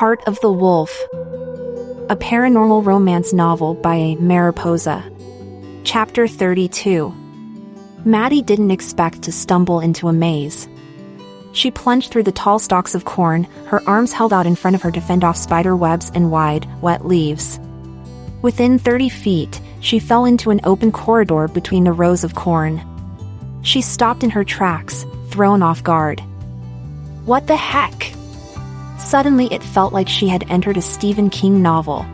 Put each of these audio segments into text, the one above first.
Heart of the Wolf, a paranormal romance novel by Mariposa. Chapter 32. Maddie didn't expect to stumble into a maze. She plunged through the tall stalks of corn, her arms held out in front of her to fend off spider webs and wide, wet leaves. Within 30 feet, she fell into an open corridor between the rows of corn. She stopped in her tracks, thrown off guard. What the heck? Suddenly it felt like she had entered a Stephen King novel.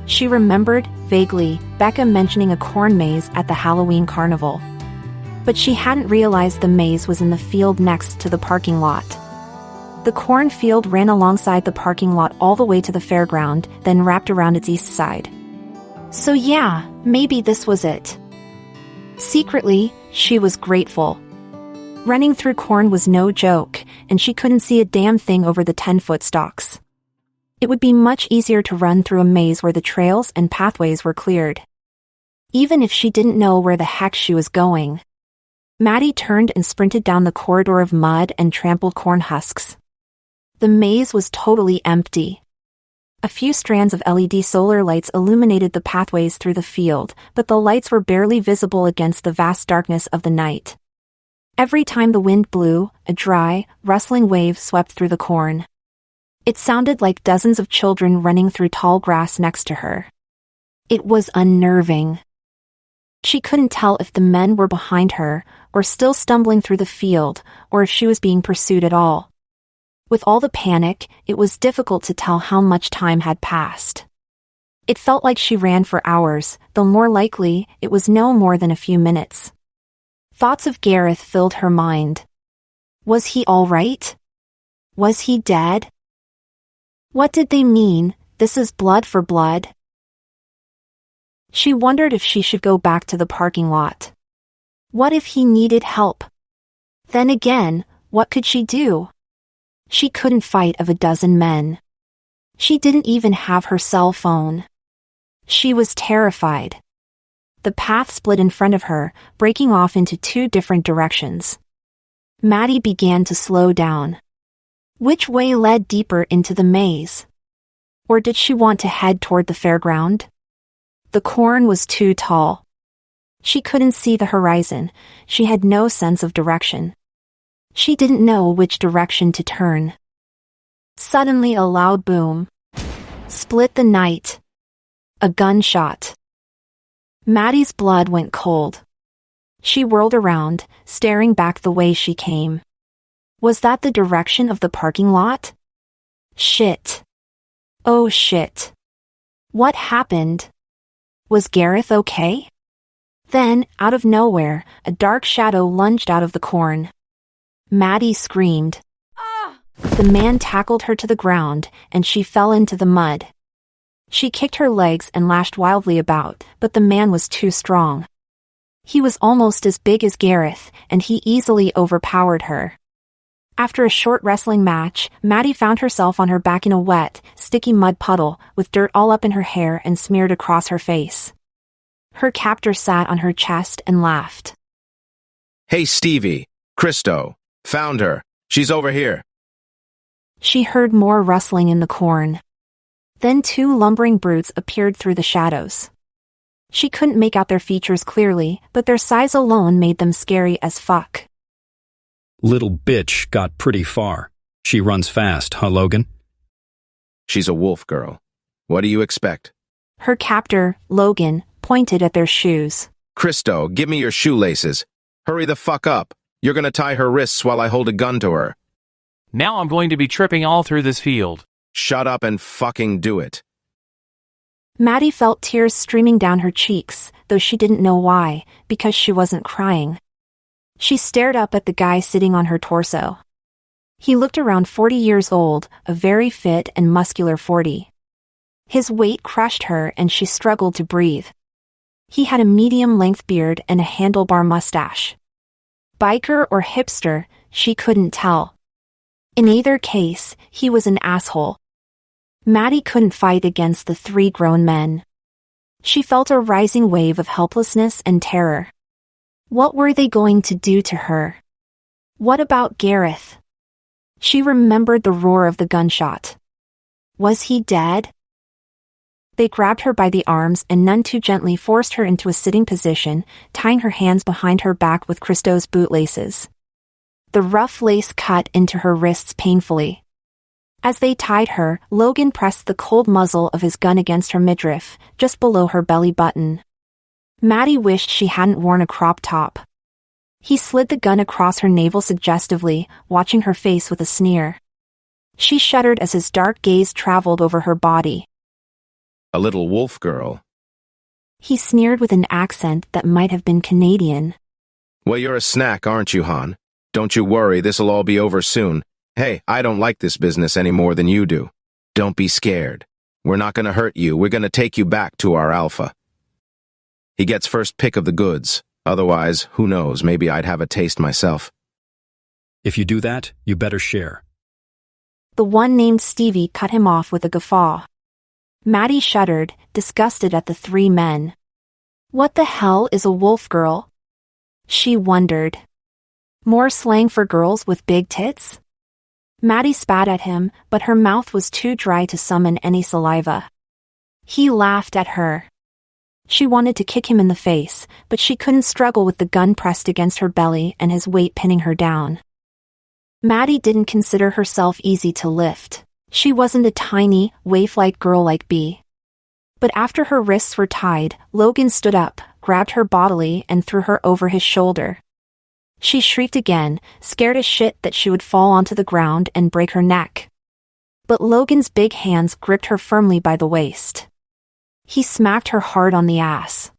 She remembered, vaguely, Becca mentioning a corn maze at the Halloween carnival. But she hadn't realized the maze was in the field next to the parking lot. The cornfield ran alongside the parking lot all the way to the fairground, then wrapped around its east side. So yeah, maybe this was it. Secretly, she was grateful. Running through corn was no joke, and she couldn't see a damn thing over the 10-foot stalks. It would be much easier to run through a maze where the trails and pathways were cleared. Even if she didn't know where the heck she was going. Maddie turned and sprinted down the corridor of mud and trampled corn husks. The maze was totally empty. A few strands of LED solar lights illuminated the pathways through the field, but the lights were barely visible against the vast darkness of the night. Every time the wind blew, a dry, rustling wave swept through the corn. It sounded like dozens of children running through tall grass next to her. It was unnerving. She couldn't tell if the men were behind her, or still stumbling through the field, or if she was being pursued at all. With all the panic, it was difficult to tell how much time had passed. It felt like she ran for hours, though more likely, it was no more than a few minutes. Thoughts of Gareth filled her mind. Was he all right? Was he dead? What did they mean, this is blood for blood? She wondered if she should go back to the parking lot. What if he needed help? Then again, what could she do? She couldn't fight of a dozen men. She didn't even have her cell phone. She was terrified. The path split in front of her, breaking off into two different directions. Maddie began to slow down. Which way led deeper into the maze? Or did she want to head toward the fairground? The corn was too tall. She couldn't see the horizon, she had no sense of direction. She didn't know which direction to turn. Suddenly a loud boom split the night. A gunshot. Maddie's blood went cold. She whirled around, staring back the way she came. Was that the direction of the parking lot? Shit. Oh shit. What happened? Was Gareth okay? Then, out of nowhere, a dark shadow lunged out of the corn. Maddie screamed. Ah! The man tackled her to the ground, and she fell into the mud. She kicked her legs and lashed wildly about, but the man was too strong. He was almost as big as Gareth, and he easily overpowered her. After a short wrestling match, Maddie found herself on her back in a wet, sticky mud puddle, with dirt all up in her hair and smeared across her face. Her captor sat on her chest and laughed. Hey Stevie, Christo, found her. She's over here. She heard more rustling in the corn. Then two lumbering brutes appeared through the shadows. She couldn't make out their features clearly, but their size alone made them scary as fuck. Little bitch got pretty far. She runs fast, huh, Logan? She's a wolf girl. What do you expect? Her captor, Logan, pointed at their shoes. Christo, give me your shoelaces. Hurry the fuck up. You're gonna tie her wrists while I hold a gun to her. Now I'm going to be tripping all through this field. Shut up and fucking do it. Maddie felt tears streaming down her cheeks, though she didn't know why, because she wasn't crying. She stared up at the guy sitting on her torso. He looked around 40 years old, a very fit and muscular 40. His weight crushed her and she struggled to breathe. He had a medium-length beard and a handlebar mustache. Biker or hipster, she couldn't tell. In either case, he was an asshole. Maddie couldn't fight against the three grown men. She felt a rising wave of helplessness and terror. What were they going to do to her? What about Gareth? She remembered the roar of the gunshot. Was he dead? They grabbed her by the arms and none too gently forced her into a sitting position, tying her hands behind her back with Christo's bootlaces. The rough lace cut into her wrists painfully. As they tied her, Logan pressed the cold muzzle of his gun against her midriff, just below her belly button. Maddie wished she hadn't worn a crop top. He slid the gun across her navel suggestively, watching her face with a sneer. She shuddered as his dark gaze traveled over her body. A little wolf girl. He sneered with an accent that might have been Canadian. Well, you're a snack, aren't you, hon? Don't you worry, this'll all be over soon. Hey, I don't like this business any more than you do. Don't be scared. We're not gonna hurt you, we're gonna take you back to our alpha. He gets first pick of the goods. Otherwise, who knows, maybe I'd have a taste myself. If you do that, you better share. The one named Stevie cut him off with a guffaw. Maddie shuddered, disgusted at the three men. What the hell is a wolf girl? She wondered. More slang for girls with big tits? Maddie spat at him, but her mouth was too dry to summon any saliva. He laughed at her. She wanted to kick him in the face, but she couldn't struggle with the gun pressed against her belly and his weight pinning her down. Maddie didn't consider herself easy to lift. She wasn't a tiny, waif-like girl like Bea. But after her wrists were tied, Logan stood up, grabbed her bodily and threw her over his shoulder. She shrieked again, scared as shit that she would fall onto the ground and break her neck. But Logan's big hands gripped her firmly by the waist. He smacked her hard on the ass.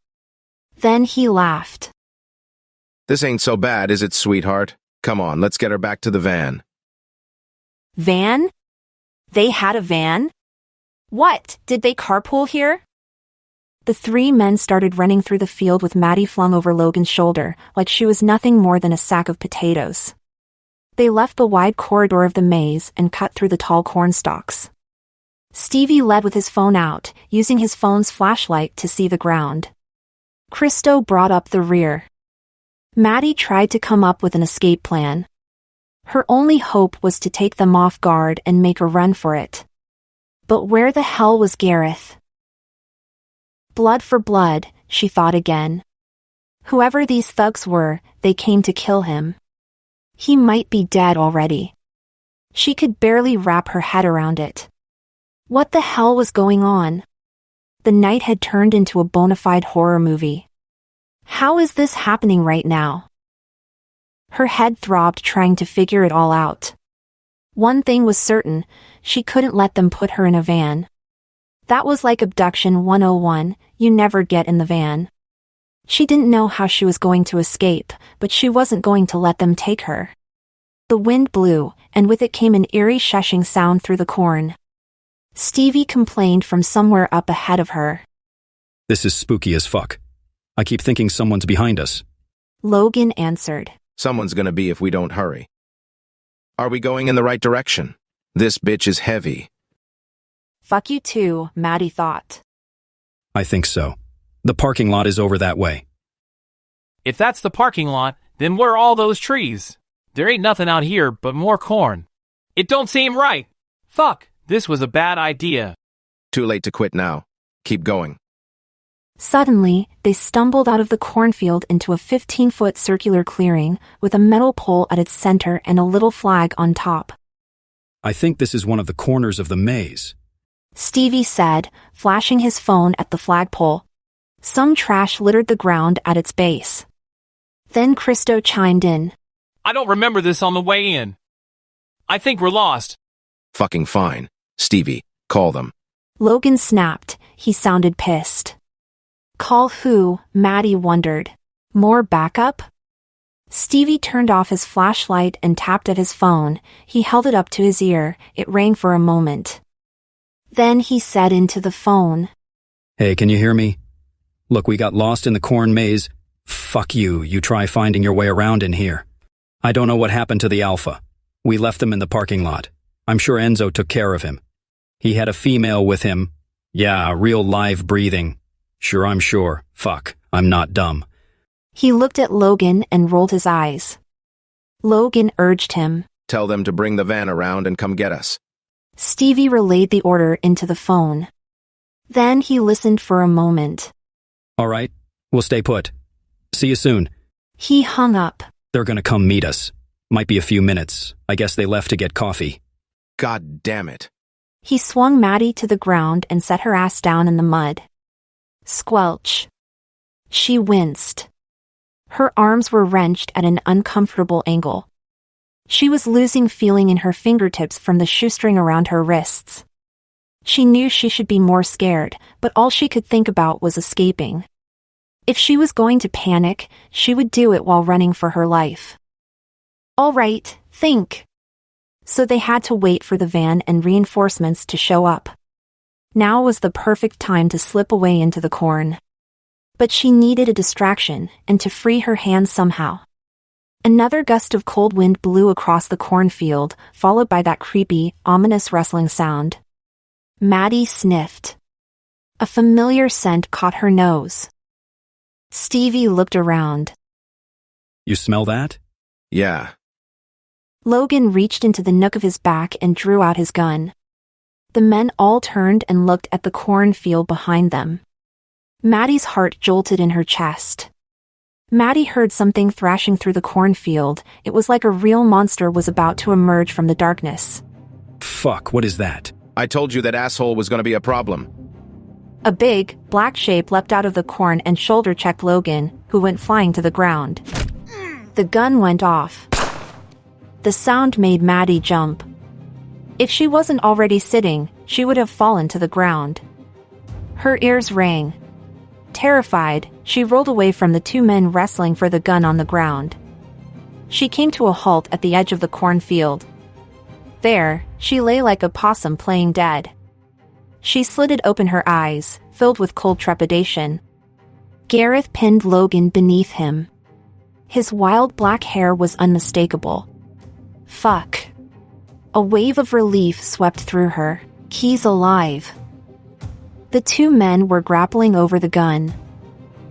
Then he laughed. This ain't so bad, is it, sweetheart? Come on, let's get her back to the van. Van? They had a van? What, did they carpool here? The three men started running through the field with Maddie flung over Logan's shoulder, like she was nothing more than a sack of potatoes. They left the wide corridor of the maze and cut through the tall corn stalks. Stevie led with his phone out, using his phone's flashlight to see the ground. Christo brought up the rear. Maddie tried to come up with an escape plan. Her only hope was to take them off guard and make a run for it. But where the hell was Gareth? Blood for blood, she thought again. Whoever these thugs were, they came to kill him. He might be dead already. She could barely wrap her head around it. What the hell was going on? The night had turned into a bona fide horror movie. How is this happening right now? Her head throbbed trying to figure it all out. One thing was certain, she couldn't let them put her in a van. That was like Abduction 101, you never get in the van. She didn't know how she was going to escape, but she wasn't going to let them take her. The wind blew, and with it came an eerie shushing sound through the corn. Stevie complained from somewhere up ahead of her. This is spooky as fuck. I keep thinking someone's behind us. Logan answered. Someone's gonna be if we don't hurry. Are we going in the right direction? This bitch is heavy. Fuck you too, Maddie thought. I think so. The parking lot is over that way. If that's the parking lot, then where are all those trees? There ain't nothing out here but more corn. It don't seem right. Fuck, this was a bad idea. Too late to quit now. Keep going. Suddenly, they stumbled out of the cornfield into a 15-foot circular clearing, with a metal pole at its center and a little flag on top. I think this is one of the corners of the maze. Stevie said, flashing his phone at the flagpole. Some trash littered the ground at its base. Then Christo chimed in. I don't remember this on the way in. I think we're lost. Fucking fine. Stevie, call them. Logan snapped. He sounded pissed. Call who? Maddie wondered. More backup? Stevie turned off his flashlight and tapped at his phone. He held it up to his ear. It rang for a moment. Then he said into the phone. Hey, can you hear me? Look, we got lost in the corn maze. Fuck you, you try finding your way around in here. I don't know what happened to the Alpha. We left him in the parking lot. I'm sure Enzo took care of him. He had a female with him. Yeah, real live breathing. Sure, I'm sure. Fuck, I'm not dumb. He looked at Logan and rolled his eyes. Logan urged him. Tell them to bring the van around and come get us. Stevie relayed the order into the phone. Then he listened for a moment. All right, we'll stay put. See you soon. He hung up. They're gonna come meet us. Might be a few minutes. I guess they left to get coffee. God damn it. He swung Maddie to the ground and set her ass down in the mud. Squelch. She winced. Her arms were wrenched at an uncomfortable angle. She was losing feeling in her fingertips from the shoestring around her wrists. She knew she should be more scared, but all she could think about was escaping. If she was going to panic, she would do it while running for her life. All right, think. So they had to wait for the van and reinforcements to show up. Now was the perfect time to slip away into the corn. But she needed a distraction and to free her hands somehow. Another gust of cold wind blew across the cornfield, followed by that creepy, ominous rustling sound. Maddie sniffed. A familiar scent caught her nose. Stevie looked around. You smell that? Yeah. Logan reached into the nook of his back and drew out his gun. The men all turned and looked at the cornfield behind them. Maddie's heart jolted in her chest. Maddie heard something thrashing through the cornfield. It was like a real monster was about to emerge from the darkness. Fuck, what is that? I told you that asshole was gonna be a problem. A big, black shape leapt out of the corn and shoulder-checked Logan, who went flying to the ground. The gun went off. The sound made Maddie jump. If she wasn't already sitting, she would have fallen to the ground. Her ears rang. Terrified, she rolled away from the two men wrestling for the gun on the ground. She came to a halt at the edge of the cornfield. There, she lay like a possum playing dead. She slitted open her eyes, filled with cold trepidation. Gareth pinned Logan beneath him. His wild black hair was unmistakable. Fuck. A wave of relief swept through her. He's alive. The two men were grappling over the gun.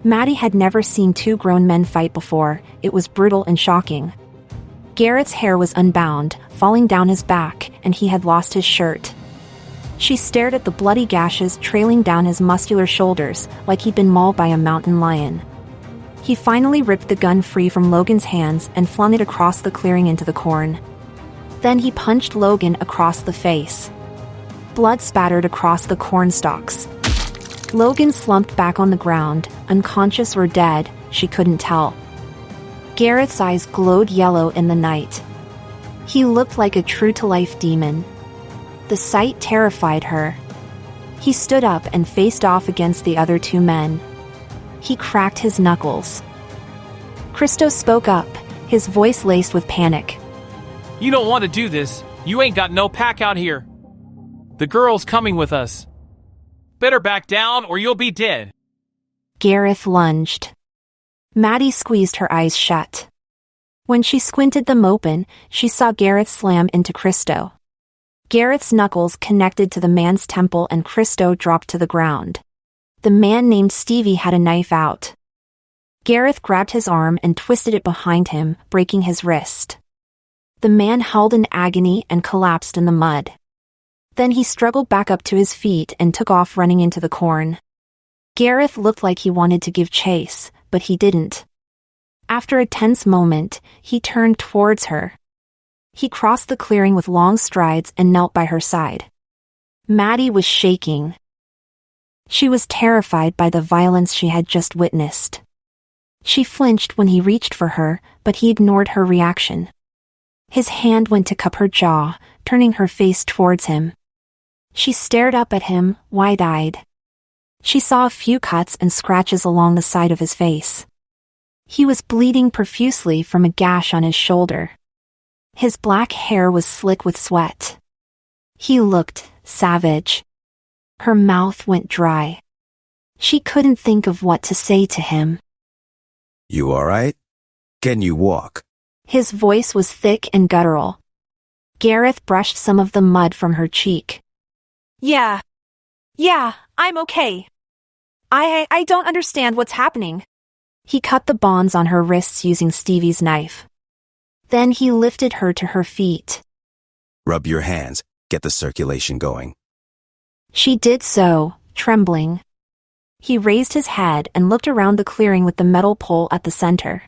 Maddie had never seen two grown men fight before. It was brutal and shocking. Garrett's hair was unbound, falling down his back, and he had lost his shirt. She stared at the bloody gashes trailing down his muscular shoulders, like he'd been mauled by a mountain lion. He finally ripped the gun free from Logan's hands and flung it across the clearing into the corn. Then he punched Logan across the face. Blood spattered across the corn stalks. Logan slumped back on the ground, unconscious or dead, she couldn't tell. Gareth's eyes glowed yellow in the night. He looked like a true-to-life demon. The sight terrified her. He stood up and faced off against the other two men. He cracked his knuckles. Christo spoke up, his voice laced with panic. You don't want to do this. You ain't got no pack out here. The girl's coming with us. Better back down or you'll be dead. Gareth lunged. Maddie squeezed her eyes shut. When she squinted them open, she saw Gareth slam into Christo. Gareth's knuckles connected to the man's temple and Christo dropped to the ground. The man named Stevie had a knife out. Gareth grabbed his arm and twisted it behind him, breaking his wrist. The man howled in agony and collapsed in the mud. Then he struggled back up to his feet and took off running into the corn. Gareth looked like he wanted to give chase, but he didn't. After a tense moment, he turned towards her. He crossed the clearing with long strides and knelt by her side. Maddie was shaking. She was terrified by the violence she had just witnessed. She flinched when he reached for her, but he ignored her reaction. His hand went to cup her jaw, turning her face towards him. She stared up at him, wide-eyed. She saw a few cuts and scratches along the side of his face. He was bleeding profusely from a gash on his shoulder. His black hair was slick with sweat. He looked savage. Her mouth went dry. She couldn't think of what to say to him. You all right? Can you walk? His voice was thick and guttural. Gareth brushed some of the mud from her cheek. Yeah, I'm okay. I don't understand what's happening. He cut the bonds on her wrists using Stevie's knife. Then he lifted her to her feet. Rub your hands. Get the circulation going. She did so, trembling. He raised his head and looked around the clearing with the metal pole at the center.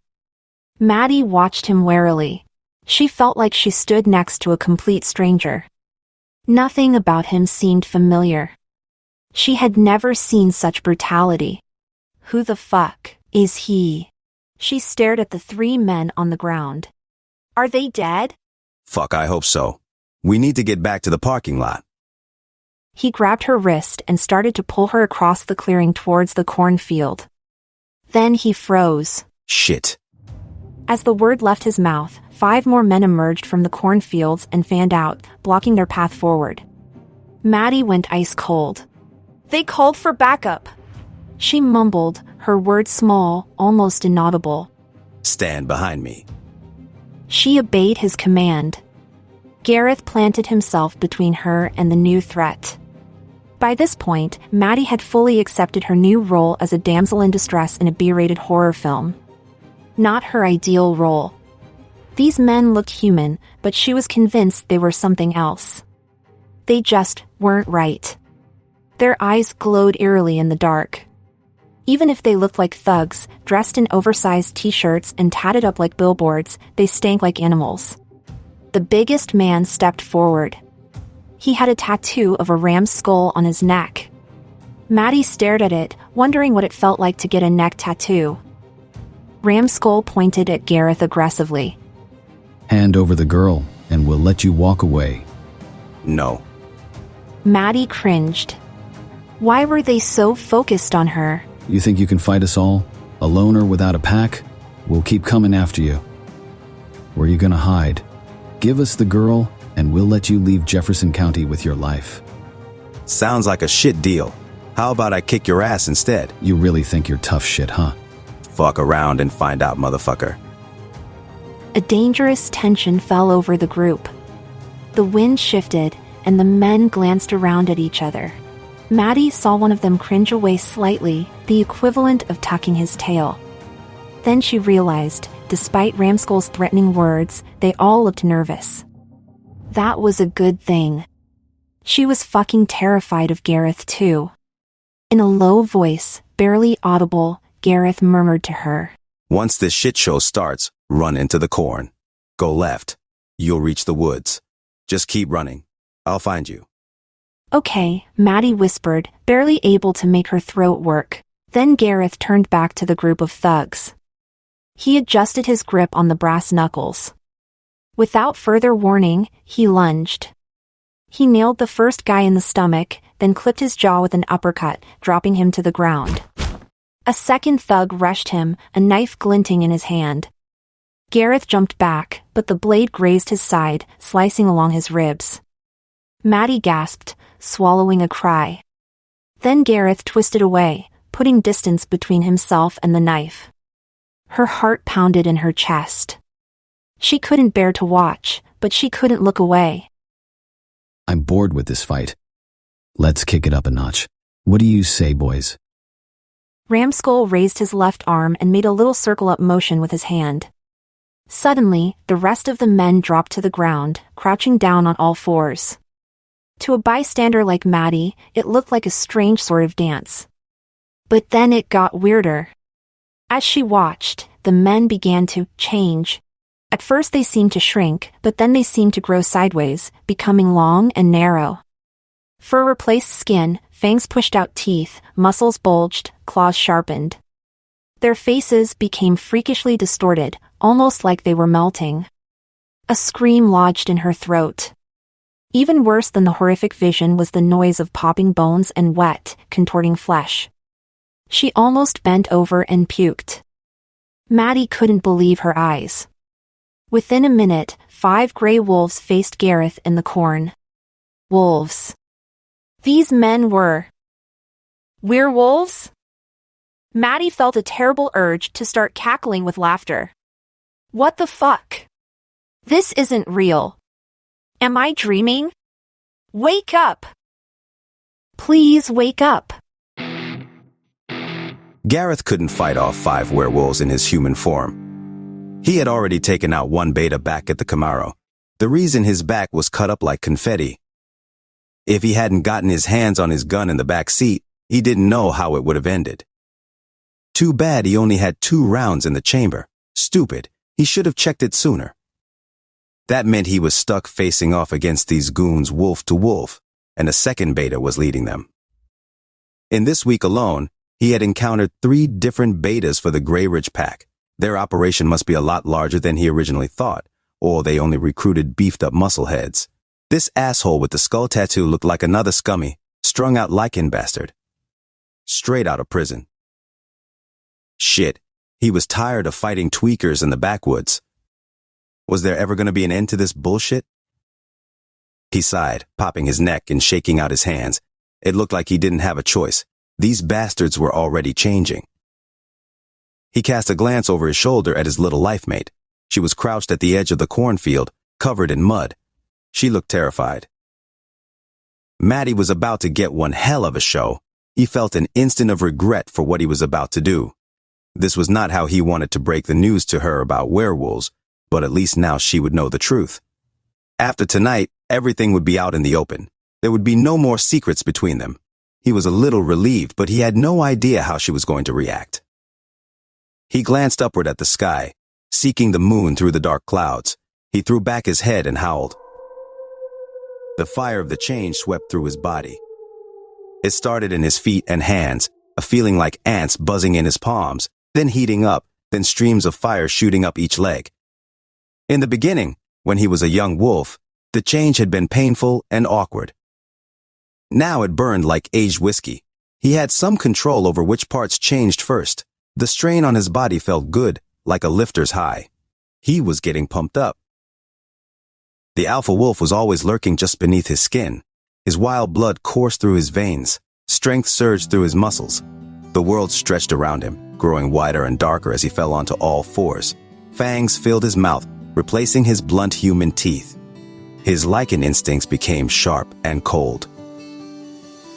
Maddie watched him warily. She felt like she stood next to a complete stranger. Nothing about him seemed familiar. She had never seen such brutality. Who the fuck is he? She stared at the three men on the ground. Are they dead? Fuck, I hope so. We need to get back to the parking lot. He grabbed her wrist and started to pull her across the clearing towards the cornfield. Then he froze. Shit. As the word left his mouth, 5 more men emerged from the cornfields and fanned out, blocking their path forward. Maddie went ice cold. They called for backup. She mumbled, her words small, almost inaudible. Stand behind me. She obeyed his command. Gareth planted himself between her and the new threat. By this point, Maddie had fully accepted her new role as a damsel in distress in a B-rated horror film. Not her ideal role. These men looked human, but she was convinced they were something else. They just weren't right. Their eyes glowed eerily in the dark. Even if they looked like thugs, dressed in oversized t-shirts and tatted up like billboards, they stank like animals. The biggest man stepped forward. He had a tattoo of a ram's skull on his neck. Maddie stared at it, wondering what it felt like to get a neck tattoo. Ram's skull pointed at Gareth aggressively. Hand over the girl, and we'll let you walk away. No. Maddie cringed. Why were they so focused on her? You think you can fight us all? Alone or without a pack? We'll keep coming after you. Where are you gonna hide? Give us the girl, and we'll let you leave Jefferson County with your life. Sounds like a shit deal. How about I kick your ass instead? You really think you're tough shit, huh? Fuck around and find out, motherfucker. A dangerous tension fell over the group. The wind shifted, and the men glanced around at each other. Maddie saw one of them cringe away slightly, the equivalent of tucking his tail. Then she realized, despite Ramskull's threatening words, they all looked nervous. That was a good thing. She was fucking terrified of Gareth too. In a low voice, barely audible, Gareth murmured to her. Once this shit show starts, run into the corn. Go left. You'll reach the woods. Just keep running. I'll find you. Okay, Maddie whispered, barely able to make her throat work. Then Gareth turned back to the group of thugs. He adjusted his grip on the brass knuckles. Without further warning, he lunged. He nailed the first guy in the stomach, then clipped his jaw with an uppercut, dropping him to the ground. A second thug rushed him, a knife glinting in his hand. Gareth jumped back, but the blade grazed his side, slicing along his ribs. Maddie gasped, swallowing a cry. Then Gareth twisted away, putting distance between himself and the knife. Her heart pounded in her chest. She couldn't bear to watch, but she couldn't look away. I'm bored with this fight. Let's kick it up a notch. What do you say, boys? Ramskull raised his left arm and made a little circle-up motion with his hand. Suddenly, the rest of the men dropped to the ground, crouching down on all fours. To a bystander like Maddie, it looked like a strange sort of dance. But then it got weirder. As she watched, the men began to change. At first they seemed to shrink, but then they seemed to grow sideways, becoming long and narrow. Fur replaced skin, fangs pushed out teeth, muscles bulged, claws sharpened. Their faces became freakishly distorted, almost like they were melting. A scream lodged in her throat. Even worse than the horrific vision was the noise of popping bones and wet, contorting flesh. She almost bent over and puked. Maddie couldn't believe her eyes. Within a minute, 5 gray wolves faced Gareth in the corn. Wolves. These men were werewolves? Maddie felt a terrible urge to start cackling with laughter. What the fuck? This isn't real. Am I dreaming? Wake up! Please wake up. Gareth couldn't fight off 5 werewolves in his human form. He had already taken out one beta back at the Camaro. The reason his back was cut up like confetti If he hadn't gotten his hands on his gun in the back seat, he didn't know how it would have ended. Too bad he only had 2 rounds in the chamber. Stupid. He should have checked it sooner. That meant he was stuck facing off against these goons wolf to wolf, and a second beta was leading them. In this week alone, he had encountered 3 different betas for the Grey Ridge Pack. Their operation must be a lot larger than he originally thought, or they only recruited beefed-up muscleheads. This asshole with the skull tattoo looked like another scummy, strung-out lichen bastard. Straight out of prison. Shit, he was tired of fighting tweakers in the backwoods. Was there ever going to be an end to this bullshit? He sighed, popping his neck and shaking out his hands. It looked like he didn't have a choice. These bastards were already changing. He cast a glance over his shoulder at his little life mate. She was crouched at the edge of the cornfield, covered in mud. She looked terrified. Maddie was about to get one hell of a show. He felt an instant of regret for what he was about to do. This was not how he wanted to break the news to her about werewolves, but at least now she would know the truth. After tonight, everything would be out in the open. There would be no more secrets between them. He was a little relieved, but he had no idea how she was going to react. He glanced upward at the sky, seeking the moon through the dark clouds. He threw back his head and howled. The fire of the change swept through his body. It started in his feet and hands, a feeling like ants buzzing in his palms, then heating up, then streams of fire shooting up each leg. In the beginning, when he was a young wolf, the change had been painful and awkward. Now it burned like aged whiskey. He had some control over which parts changed first. The strain on his body felt good, like a lifter's high. He was getting pumped up. The alpha wolf was always lurking just beneath his skin. His wild blood coursed through his veins. Strength surged through his muscles. The world stretched around him, growing wider and darker as he fell onto all fours. Fangs filled his mouth, replacing his blunt human teeth. His lichen instincts became sharp and cold.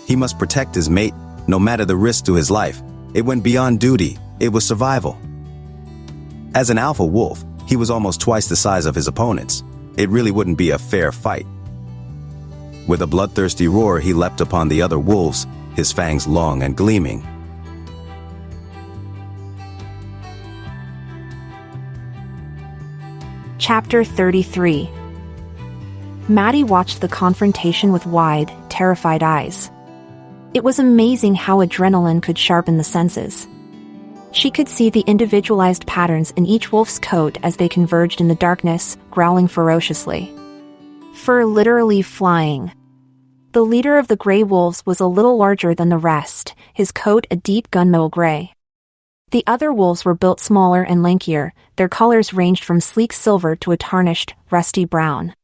He must protect his mate, no matter the risk to his life. It went beyond duty. It was survival. As an alpha wolf, he was almost twice the size of his opponents. It really wouldn't be a fair fight. With a bloodthirsty roar, he leapt upon the other wolves, his fangs long and gleaming. Chapter 33. Maddie watched the confrontation with wide, terrified eyes. It was amazing how adrenaline could sharpen the senses. She could see the individualized patterns in each wolf's coat as they converged in the darkness, growling ferociously. Fur literally flying. The leader of the gray wolves was a little larger than the rest, his coat a deep gunmetal gray. The other wolves were built smaller and lankier, their colors ranged from sleek silver to a tarnished, rusty brown.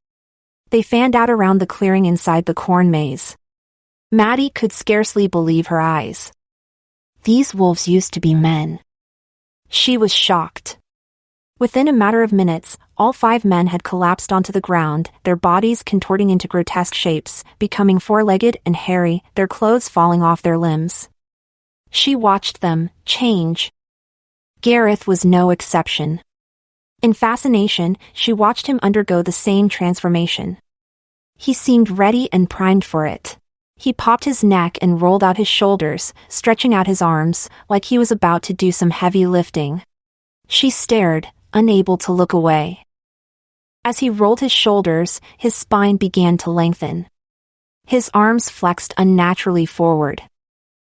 They fanned out around the clearing inside the corn maze. Maddie could scarcely believe her eyes. These wolves used to be men. She was shocked. Within a matter of minutes, all 5 men had collapsed onto the ground, their bodies contorting into grotesque shapes, becoming 4-legged and hairy, their clothes falling off their limbs. She watched them change. Gareth was no exception. In fascination, she watched him undergo the same transformation. He seemed ready and primed for it. He popped his neck and rolled out his shoulders, stretching out his arms, like he was about to do some heavy lifting. She stared, unable to look away. As he rolled his shoulders, his spine began to lengthen. His arms flexed unnaturally forward.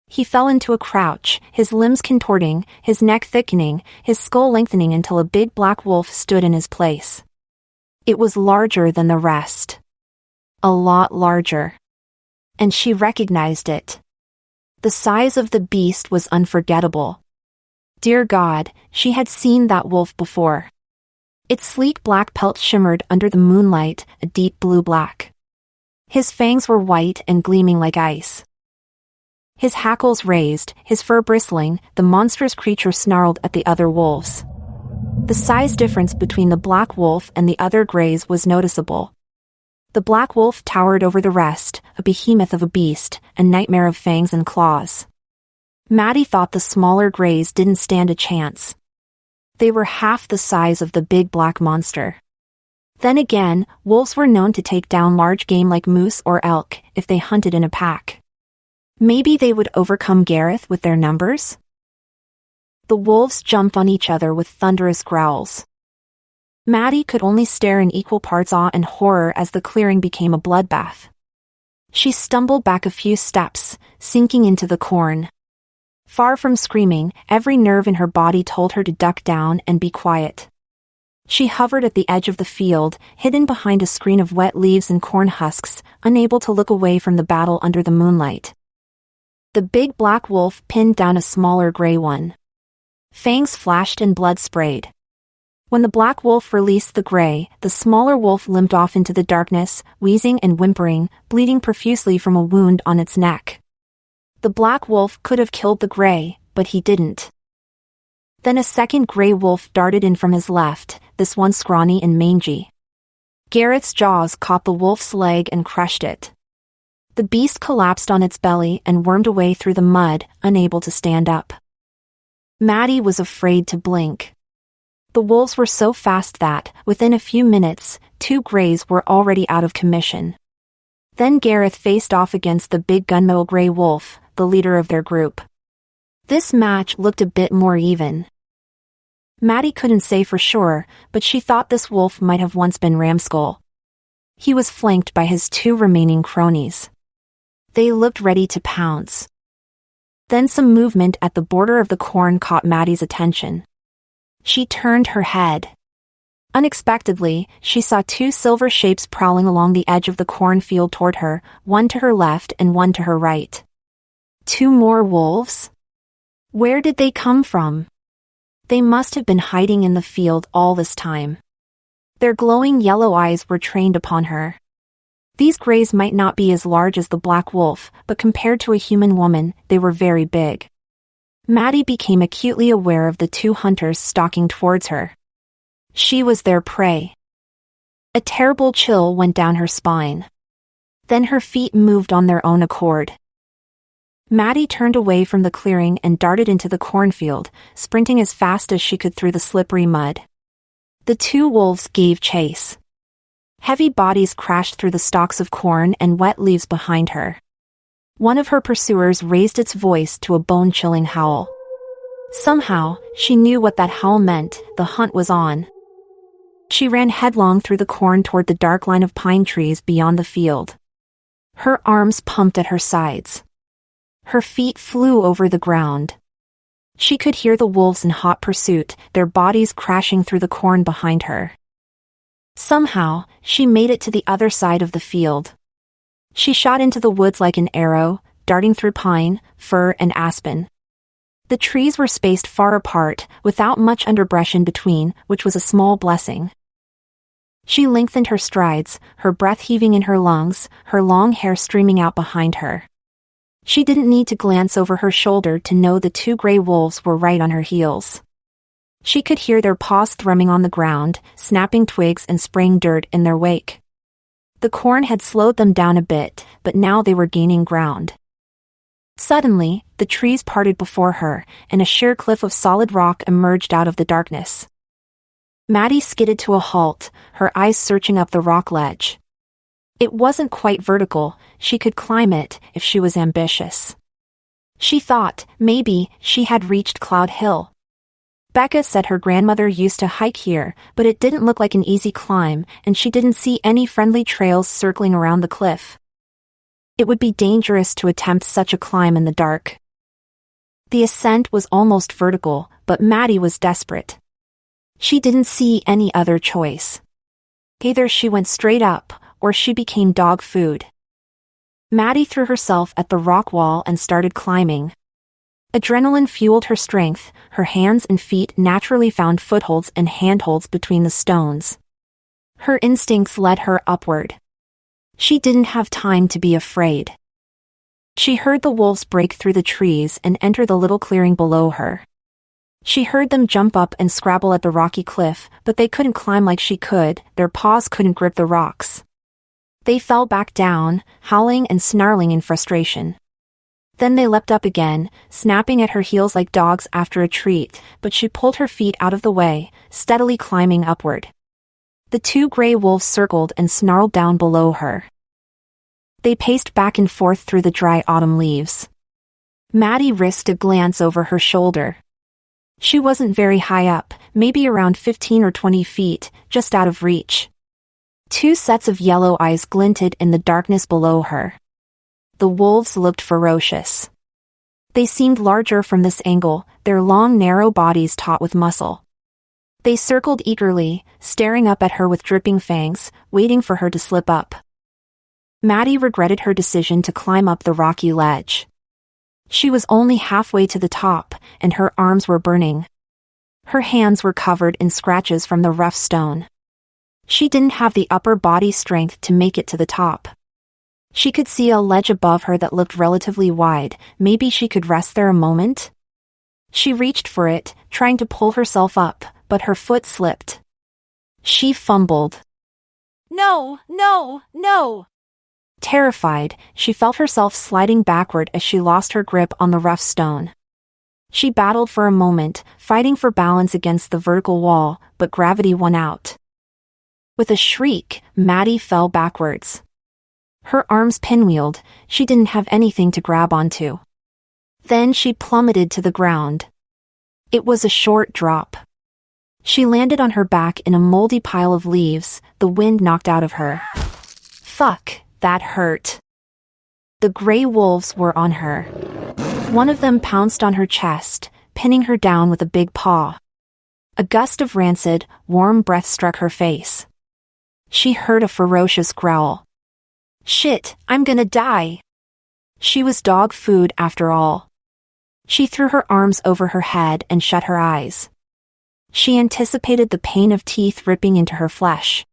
He fell into a crouch, his limbs contorting, his neck thickening, his skull lengthening until a big black wolf stood in his place. It was larger than the rest. A lot larger. And she recognized it. The size of the beast was unforgettable. Dear God, she had seen that wolf before. Its sleek black pelt shimmered under the moonlight, a deep blue-black. His fangs were white and gleaming like ice. His hackles raised, his fur bristling, the monstrous creature snarled at the other wolves. The size difference between the black wolf and the other greys was noticeable. The black wolf towered over the rest, a behemoth of a beast, a nightmare of fangs and claws. Maddie thought the smaller greys didn't stand a chance. They were half the size of the big black monster. Then again, wolves were known to take down large game like moose or elk if they hunted in a pack. Maybe they would overcome Gareth with their numbers? The wolves jumped on each other with thunderous growls. Maddie could only stare in equal parts awe and horror as the clearing became a bloodbath. She stumbled back a few steps, sinking into the corn. Far from screaming, every nerve in her body told her to duck down and be quiet. She hovered at the edge of the field, hidden behind a screen of wet leaves and corn husks, unable to look away from the battle under the moonlight. The big black wolf pinned down a smaller gray one. Fangs flashed and blood sprayed. When the black wolf released the gray, the smaller wolf limped off into the darkness, wheezing and whimpering, bleeding profusely from a wound on its neck. The black wolf could have killed the gray, but he didn't. Then a second gray wolf darted in from his left, this one scrawny and mangy. Gareth's jaws caught the wolf's leg and crushed it. The beast collapsed on its belly and wormed away through the mud, unable to stand up. Maddie was afraid to blink. The wolves were so fast that, within a few minutes, 2 grays were already out of commission. Then Gareth faced off against the big gunmetal gray wolf, the leader of their group. This match looked a bit more even. Maddie couldn't say for sure, but she thought this wolf might have once been Ramskull. He was flanked by his 2 remaining cronies. They looked ready to pounce. Then some movement at the border of the corn caught Maddie's attention. She turned her head. Unexpectedly, she saw 2 silver shapes prowling along the edge of the cornfield toward her, one to her left and one to her right. 2 more wolves? Where did they come from? They must have been hiding in the field all this time. Their glowing yellow eyes were trained upon her. These grays might not be as large as the black wolf, but compared to a human woman, they were very big. Maddie became acutely aware of the 2 hunters stalking towards her. She was their prey. A terrible chill went down her spine. Then her feet moved on their own accord. Maddie turned away from the clearing and darted into the cornfield, sprinting as fast as she could through the slippery mud. The 2 wolves gave chase. Heavy bodies crashed through the stalks of corn and wet leaves behind her. One of her pursuers raised its voice to a bone-chilling howl. Somehow, she knew what that howl meant. The hunt was on. She ran headlong through the corn toward the dark line of pine trees beyond the field. Her arms pumped at her sides. Her feet flew over the ground. She could hear the wolves in hot pursuit, their bodies crashing through the corn behind her. Somehow, she made it to the other side of the field. She shot into the woods like an arrow, darting through pine, fir, and aspen. The trees were spaced far apart, without much underbrush in between, which was a small blessing. She lengthened her strides, her breath heaving in her lungs, her long hair streaming out behind her. She didn't need to glance over her shoulder to know the 2 gray wolves were right on her heels. She could hear their paws thrumming on the ground, snapping twigs and spraying dirt in their wake. The corn had slowed them down a bit, but now they were gaining ground. Suddenly, the trees parted before her, and a sheer cliff of solid rock emerged out of the darkness. Maddie skidded to a halt, her eyes searching up the rock ledge. It wasn't quite vertical, she could climb it if she was ambitious. She thought, maybe, she had reached Cloud Hill. Becca said her grandmother used to hike here, but it didn't look like an easy climb, and she didn't see any friendly trails circling around the cliff. It would be dangerous to attempt such a climb in the dark. The ascent was almost vertical, but Maddie was desperate. She didn't see any other choice. Either she went straight up, or she became dog food. Maddie threw herself at the rock wall and started climbing. Adrenaline fueled her strength, her hands and feet naturally found footholds and handholds between the stones. Her instincts led her upward. She didn't have time to be afraid. She heard the wolves break through the trees and enter the little clearing below her. She heard them jump up and scrabble at the rocky cliff, but they couldn't climb like she could, their paws couldn't grip the rocks. They fell back down, howling and snarling in frustration. Then they leapt up again, snapping at her heels like dogs after a treat, but she pulled her feet out of the way, steadily climbing upward. The two gray wolves circled and snarled down below her. They paced back and forth through the dry autumn leaves. Maddie risked a glance over her shoulder. She wasn't very high up, maybe around 15 or 20 feet, just out of reach. Two sets of yellow eyes glinted in the darkness below her. The wolves looked ferocious. They seemed larger from this angle, their long narrow bodies taut with muscle. They circled eagerly, staring up at her with dripping fangs, waiting for her to slip up. Maddie regretted her decision to climb up the rocky ledge. She was only halfway to the top, and her arms were burning. Her hands were covered in scratches from the rough stone. She didn't have the upper body strength to make it to the top. She could see a ledge above her that looked relatively wide. Maybe she could rest there a moment? She reached for it, trying to pull herself up, but her foot slipped. She fumbled. No, no, no! Terrified, she felt herself sliding backward as she lost her grip on the rough stone. She battled for a moment, fighting for balance against the vertical wall, but gravity won out. With a shriek, Maddie fell backwards. Her arms pinwheeled, she didn't have anything to grab onto. Then she plummeted to the ground. It was a short drop. She landed on her back in a moldy pile of leaves, the wind knocked out of her. Fuck, that hurt. The gray wolves were on her. One of them pounced on her chest, pinning her down with a big paw. A gust of rancid, warm breath struck her face. She heard a ferocious growl. Shit, I'm gonna die. She was dog food after all. She threw her arms over her head and shut her eyes. She anticipated the pain of teeth ripping into her flesh.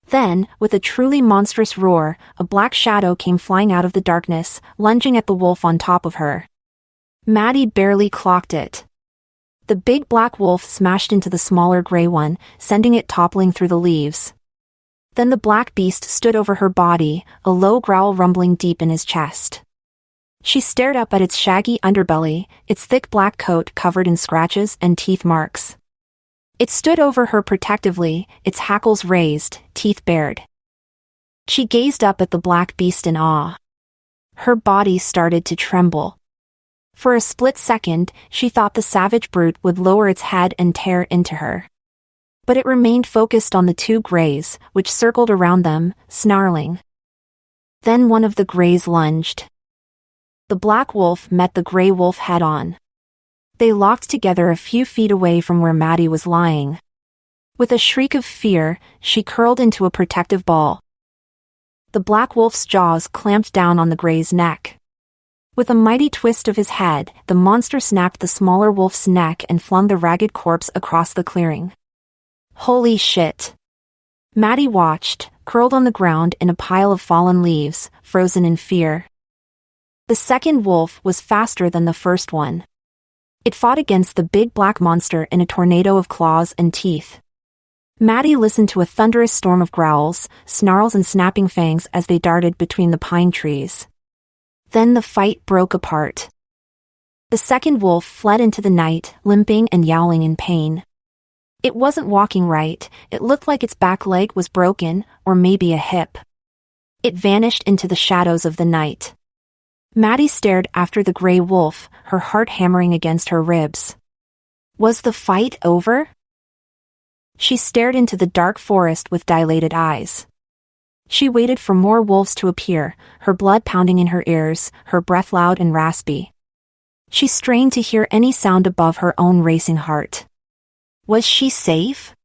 Then, with a truly monstrous roar, a black shadow came flying out of the darkness, lunging at the wolf on top of her. Maddie barely clocked it. The big black wolf smashed into the smaller gray one, sending it toppling through the leaves. Then the black beast stood over her body, a low growl rumbling deep in his chest. She stared up at its shaggy underbelly, its thick black coat covered in scratches and teeth marks. It stood over her protectively, its hackles raised, teeth bared. She gazed up at the black beast in awe. Her body started to tremble. For a split second, she thought the savage brute would lower its head and tear into her. But it remained focused on the two greys, which circled around them, snarling. Then one of the greys lunged. The black wolf met the gray wolf head-on. They locked together a few feet away from where Maddie was lying. With a shriek of fear, she curled into a protective ball. The black wolf's jaws clamped down on the gray's neck. With a mighty twist of his head, the monster snapped the smaller wolf's neck and flung the ragged corpse across the clearing. Holy shit! Maddie watched, curled on the ground in a pile of fallen leaves, frozen in fear. The second wolf was faster than the first one. It fought against the big black monster in a tornado of claws and teeth. Maddie listened to a thunderous storm of growls, snarls and snapping fangs as they darted between the pine trees. Then the fight broke apart. The second wolf fled into the night, limping and yowling in pain. It wasn't walking right, it looked like its back leg was broken, or maybe a hip. It vanished into the shadows of the night. Maddie stared after the gray wolf, her heart hammering against her ribs. Was the fight over? She stared into the dark forest with dilated eyes. She waited for more wolves to appear, her blood pounding in her ears, her breath loud and raspy. She strained to hear any sound above her own racing heart. Was she safe?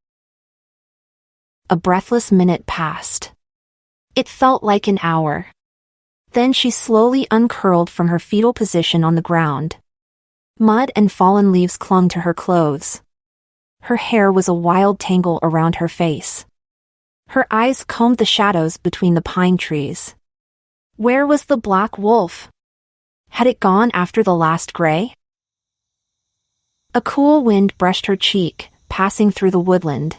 A breathless minute passed. It felt like an hour. Then she slowly uncurled from her fetal position on the ground. Mud and fallen leaves clung to her clothes. Her hair was a wild tangle around her face. Her eyes combed the shadows between the pine trees. Where was the black wolf? Had it gone after the last gray? A cool wind brushed her cheek, passing through the woodland.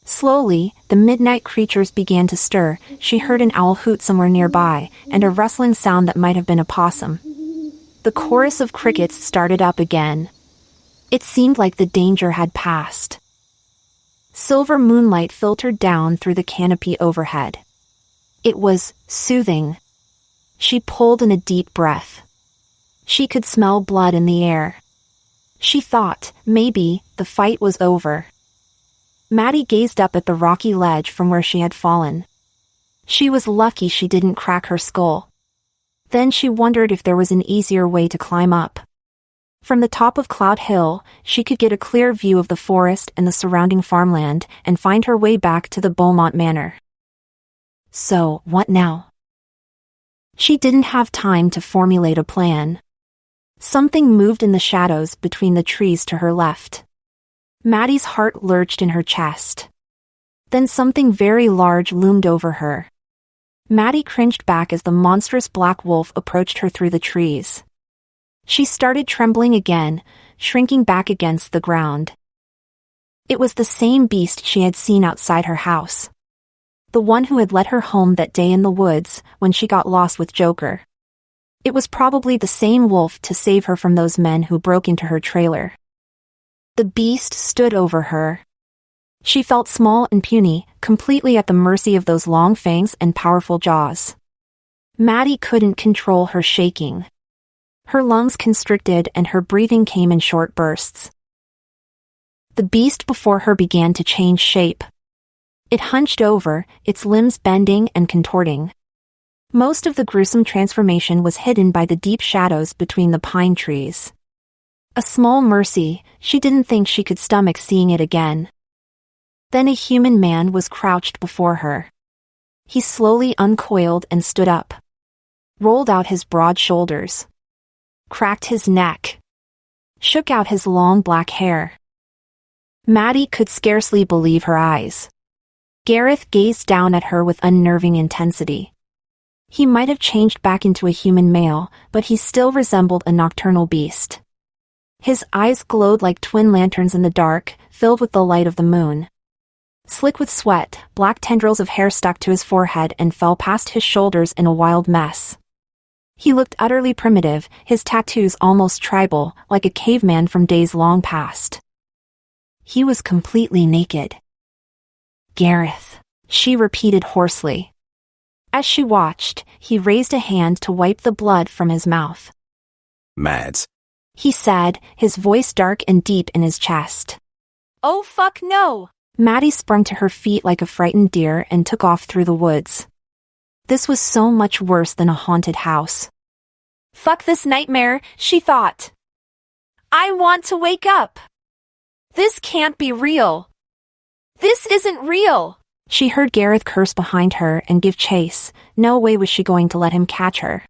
Slowly, the midnight creatures began to stir. She heard an owl hoot somewhere nearby, and a rustling sound that might have been a possum. The chorus of crickets started up again. It seemed like the danger had passed. Silver moonlight filtered down through the canopy overhead. It was soothing. She pulled in a deep breath. She could smell blood in the air. She thought, maybe, the fight was over. Maddie gazed up at the rocky ledge from where she had fallen. She was lucky she didn't crack her skull. Then she wondered if there was an easier way to climb up. From the top of Cloud Hill, she could get a clear view of the forest and the surrounding farmland and find her way back to the Beaumont Manor. So, what now? She didn't have time to formulate a plan. Something moved in the shadows between the trees to her left. Maddie's heart lurched in her chest. Then something very large loomed over her. Maddie cringed back as the monstrous black wolf approached her through the trees. She started trembling again, shrinking back against the ground. It was the same beast she had seen outside her house. The one who had led her home that day in the woods when she got lost with Joker. It was probably the same wolf to save her from those men who broke into her trailer. The beast stood over her. She felt small and puny, completely at the mercy of those long fangs and powerful jaws. Maddie couldn't control her shaking. Her lungs constricted and her breathing came in short bursts. The beast before her began to change shape. It hunched over, its limbs bending and contorting. Most of the gruesome transformation was hidden by the deep shadows between the pine trees. A small mercy, she didn't think she could stomach seeing it again. Then a human man was crouched before her. He slowly uncoiled and stood up. Rolled out his broad shoulders. Cracked his neck. Shook out his long black hair. Maddie could scarcely believe her eyes. Gareth gazed down at her with unnerving intensity. He might have changed back into a human male, but he still resembled a nocturnal beast. His eyes glowed like twin lanterns in the dark, filled with the light of the moon. Slick with sweat, black tendrils of hair stuck to his forehead and fell past his shoulders in a wild mess. He looked utterly primitive, his tattoos almost tribal, like a caveman from days long past. He was completely naked. Gareth, she repeated hoarsely. As she watched, he raised a hand to wipe the blood from his mouth. Mads, he said, his voice dark and deep in his chest. Oh fuck no! Maddie sprung to her feet like a frightened deer and took off through the woods. This was so much worse than a haunted house. Fuck this nightmare, she thought. I want to wake up. This can't be real. This isn't real. She heard Gareth curse behind her and give chase. No way was she going to let him catch her.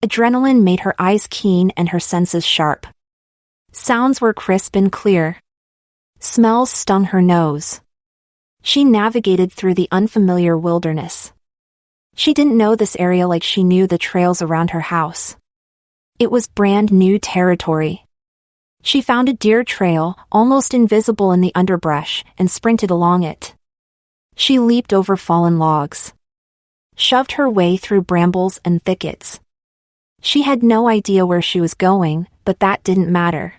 Adrenaline made her eyes keen and her senses sharp. Sounds were crisp and clear. Smells stung her nose. She navigated through the unfamiliar wilderness. She didn't know this area like she knew the trails around her house. It was brand new territory. She found a deer trail, almost invisible in the underbrush, and sprinted along it. She leaped over fallen logs. Shoved her way through brambles and thickets. She had no idea where she was going, but that didn't matter.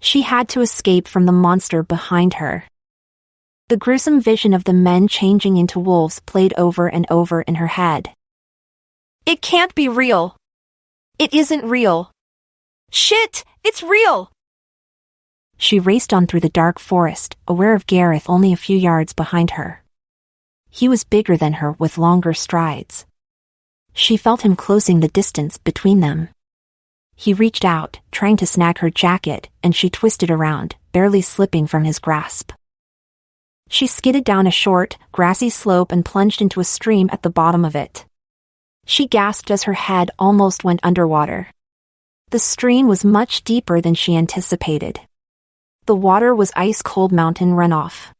She had to escape from the monster behind her. The gruesome vision of the men changing into wolves played over and over in her head. It can't be real. It isn't real. Shit, it's real! She raced on through the dark forest, aware of Gareth only a few yards behind her. He was bigger than her with longer strides. She felt him closing the distance between them. He reached out, trying to snag her jacket, and she twisted around, barely slipping from his grasp. She skidded down a short, grassy slope and plunged into a stream at the bottom of it. She gasped as her head almost went underwater. The stream was much deeper than she anticipated. The water was ice-cold mountain runoff.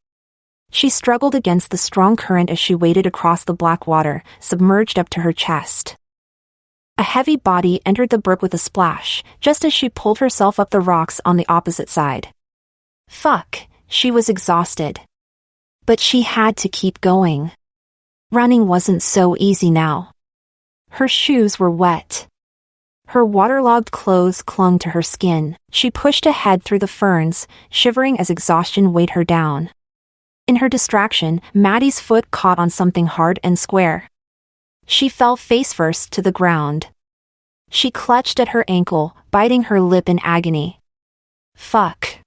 She struggled against the strong current as she waded across the black water, submerged up to her chest. A heavy body entered the brook with a splash, just as she pulled herself up the rocks on the opposite side. Fuck, she was exhausted. But she had to keep going. Running wasn't so easy now. Her shoes were wet. Her waterlogged clothes clung to her skin. She pushed ahead through the ferns, shivering as exhaustion weighed her down. In her distraction, Maddie's foot caught on something hard and square. She fell face first to the ground. She clutched at her ankle, biting her lip in agony. Fuck.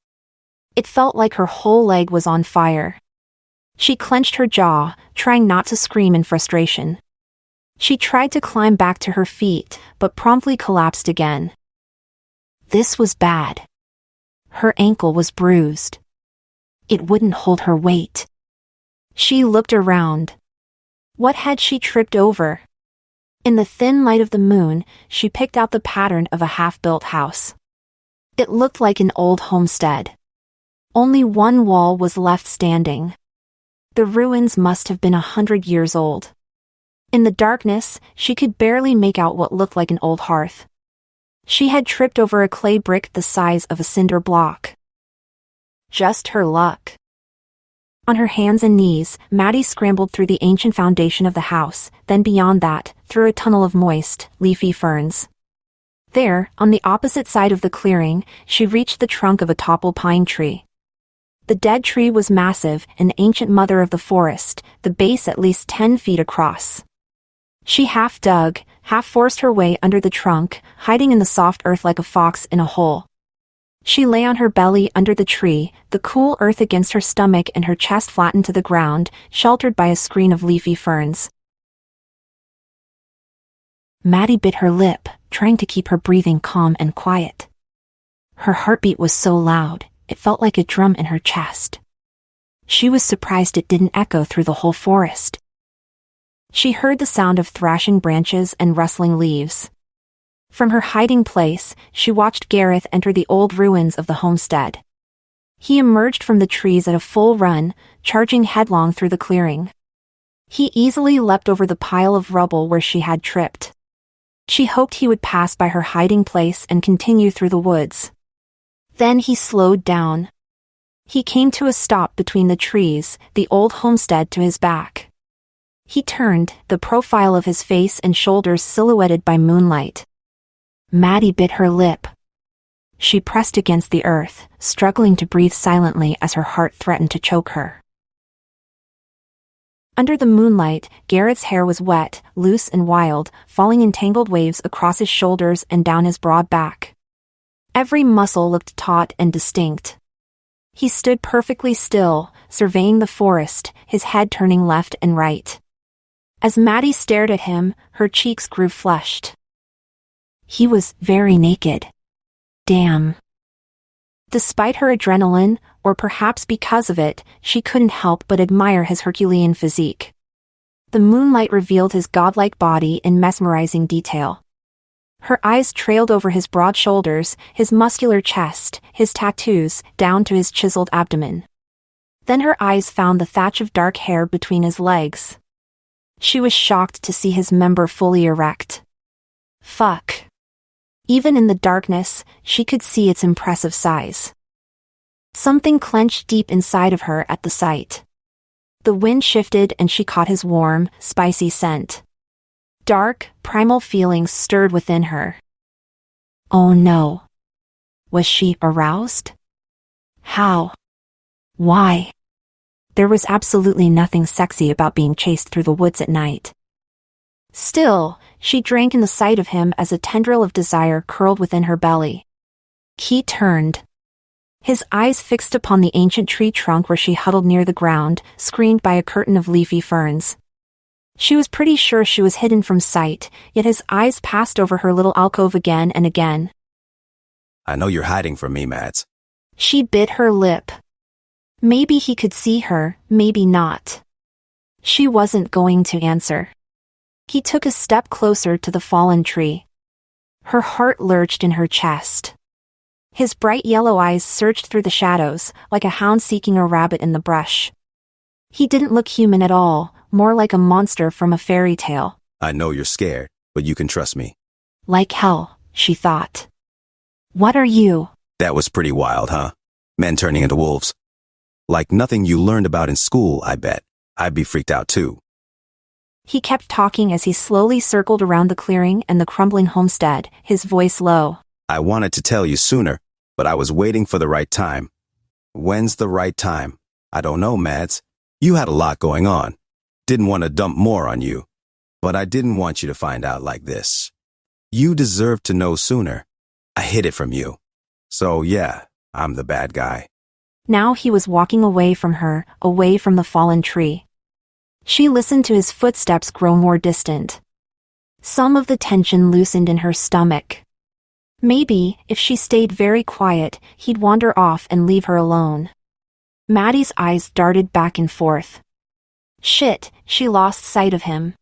It felt like her whole leg was on fire. She clenched her jaw, trying not to scream in frustration. She tried to climb back to her feet, but promptly collapsed again. This was bad. Her ankle was bruised. It wouldn't hold her weight. She looked around. What had she tripped over? In the thin light of the moon, she picked out the pattern of a half-built house. It looked like an old homestead. Only one wall was left standing. The ruins must have been 100 years old. In the darkness, she could barely make out what looked like an old hearth. She had tripped over a clay brick the size of a cinder block. Just her luck. On her hands and knees, Maddie scrambled through the ancient foundation of the house, then beyond that, through a tunnel of moist, leafy ferns. There, on the opposite side of the clearing, she reached the trunk of a toppled pine tree. The dead tree was massive, an ancient mother of the forest, the base at least 10 feet across. She half dug, half forced her way under the trunk, hiding in the soft earth like a fox in a hole. She lay on her belly under the tree, the cool earth against her stomach and her chest flattened to the ground, sheltered by a screen of leafy ferns. Maddie bit her lip, trying to keep her breathing calm and quiet. Her heartbeat was so loud, it felt like a drum in her chest. She was surprised it didn't echo through the whole forest. She heard the sound of thrashing branches and rustling leaves. From her hiding place, she watched Gareth enter the old ruins of the homestead. He emerged from the trees at a full run, charging headlong through the clearing. He easily leapt over the pile of rubble where she had tripped. She hoped he would pass by her hiding place and continue through the woods. Then he slowed down. He came to a stop between the trees, the old homestead to his back. He turned, the profile of his face and shoulders silhouetted by moonlight. Maddie bit her lip. She pressed against the earth, struggling to breathe silently as her heart threatened to choke her. Under the moonlight, Gareth's hair was wet, loose and wild, falling in tangled waves across his shoulders and down his broad back. Every muscle looked taut and distinct. He stood perfectly still, surveying the forest, his head turning left and right. As Maddie stared at him, her cheeks grew flushed. He was very naked. Damn. Despite her adrenaline, or perhaps because of it, she couldn't help but admire his Herculean physique. The moonlight revealed his godlike body in mesmerizing detail. Her eyes trailed over his broad shoulders, his muscular chest, his tattoos, down to his chiseled abdomen. Then her eyes found the thatch of dark hair between his legs. She was shocked to see his member fully erect. Fuck. Even in the darkness, she could see its impressive size. Something clenched deep inside of her at the sight. The wind shifted and she caught his warm, spicy scent. Dark, primal feelings stirred within her. Oh no. Was she aroused? How? Why? There was absolutely nothing sexy about being chased through the woods at night. Still, she drank in the sight of him as a tendril of desire curled within her belly. He turned. His eyes fixed upon the ancient tree trunk where she huddled near the ground, screened by a curtain of leafy ferns. She was pretty sure she was hidden from sight, yet his eyes passed over her little alcove again and again. I know you're hiding from me, Mads. She bit her lip. Maybe he could see her, maybe not. She wasn't going to answer. He took a step closer to the fallen tree. Her heart lurched in her chest. His bright yellow eyes searched through the shadows, like a hound seeking a rabbit in the brush. He didn't look human at all, more like a monster from a fairy tale. I know you're scared, but you can trust me. Like hell, she thought. What are you? That was pretty wild, huh? Men turning into wolves. Like nothing you learned about in school, I bet. I'd be freaked out too. He kept talking as he slowly circled around the clearing and the crumbling homestead, his voice low. I wanted to tell you sooner, but I was waiting for the right time. When's the right time? I don't know, Mads. You had a lot going on. Didn't want to dump more on you. But I didn't want you to find out like this. You deserved to know sooner. I hid it from you. So yeah, I'm the bad guy. Now he was walking away from her, away from the fallen tree. She listened to his footsteps grow more distant. Some of the tension loosened in her stomach. Maybe, if she stayed very quiet, he'd wander off and leave her alone. Maddie's eyes darted back and forth. Shit, she lost sight of him.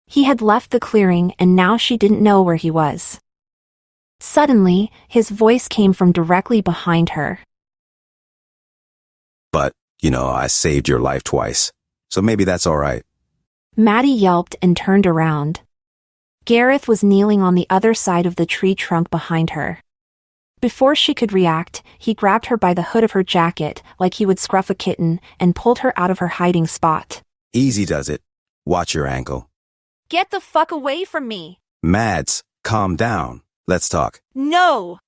He had left the clearing and now she didn't know where he was. Suddenly, his voice came from directly behind her. But, I saved your life twice. So maybe that's all right. Maddie yelped and turned around. Gareth was kneeling on the other side of the tree trunk behind her. Before she could react, he grabbed her by the hood of her jacket like he would scruff a kitten and pulled her out of her hiding spot. Easy does it. Watch your ankle. Get the fuck away from me! Mads, calm down. Let's talk. No!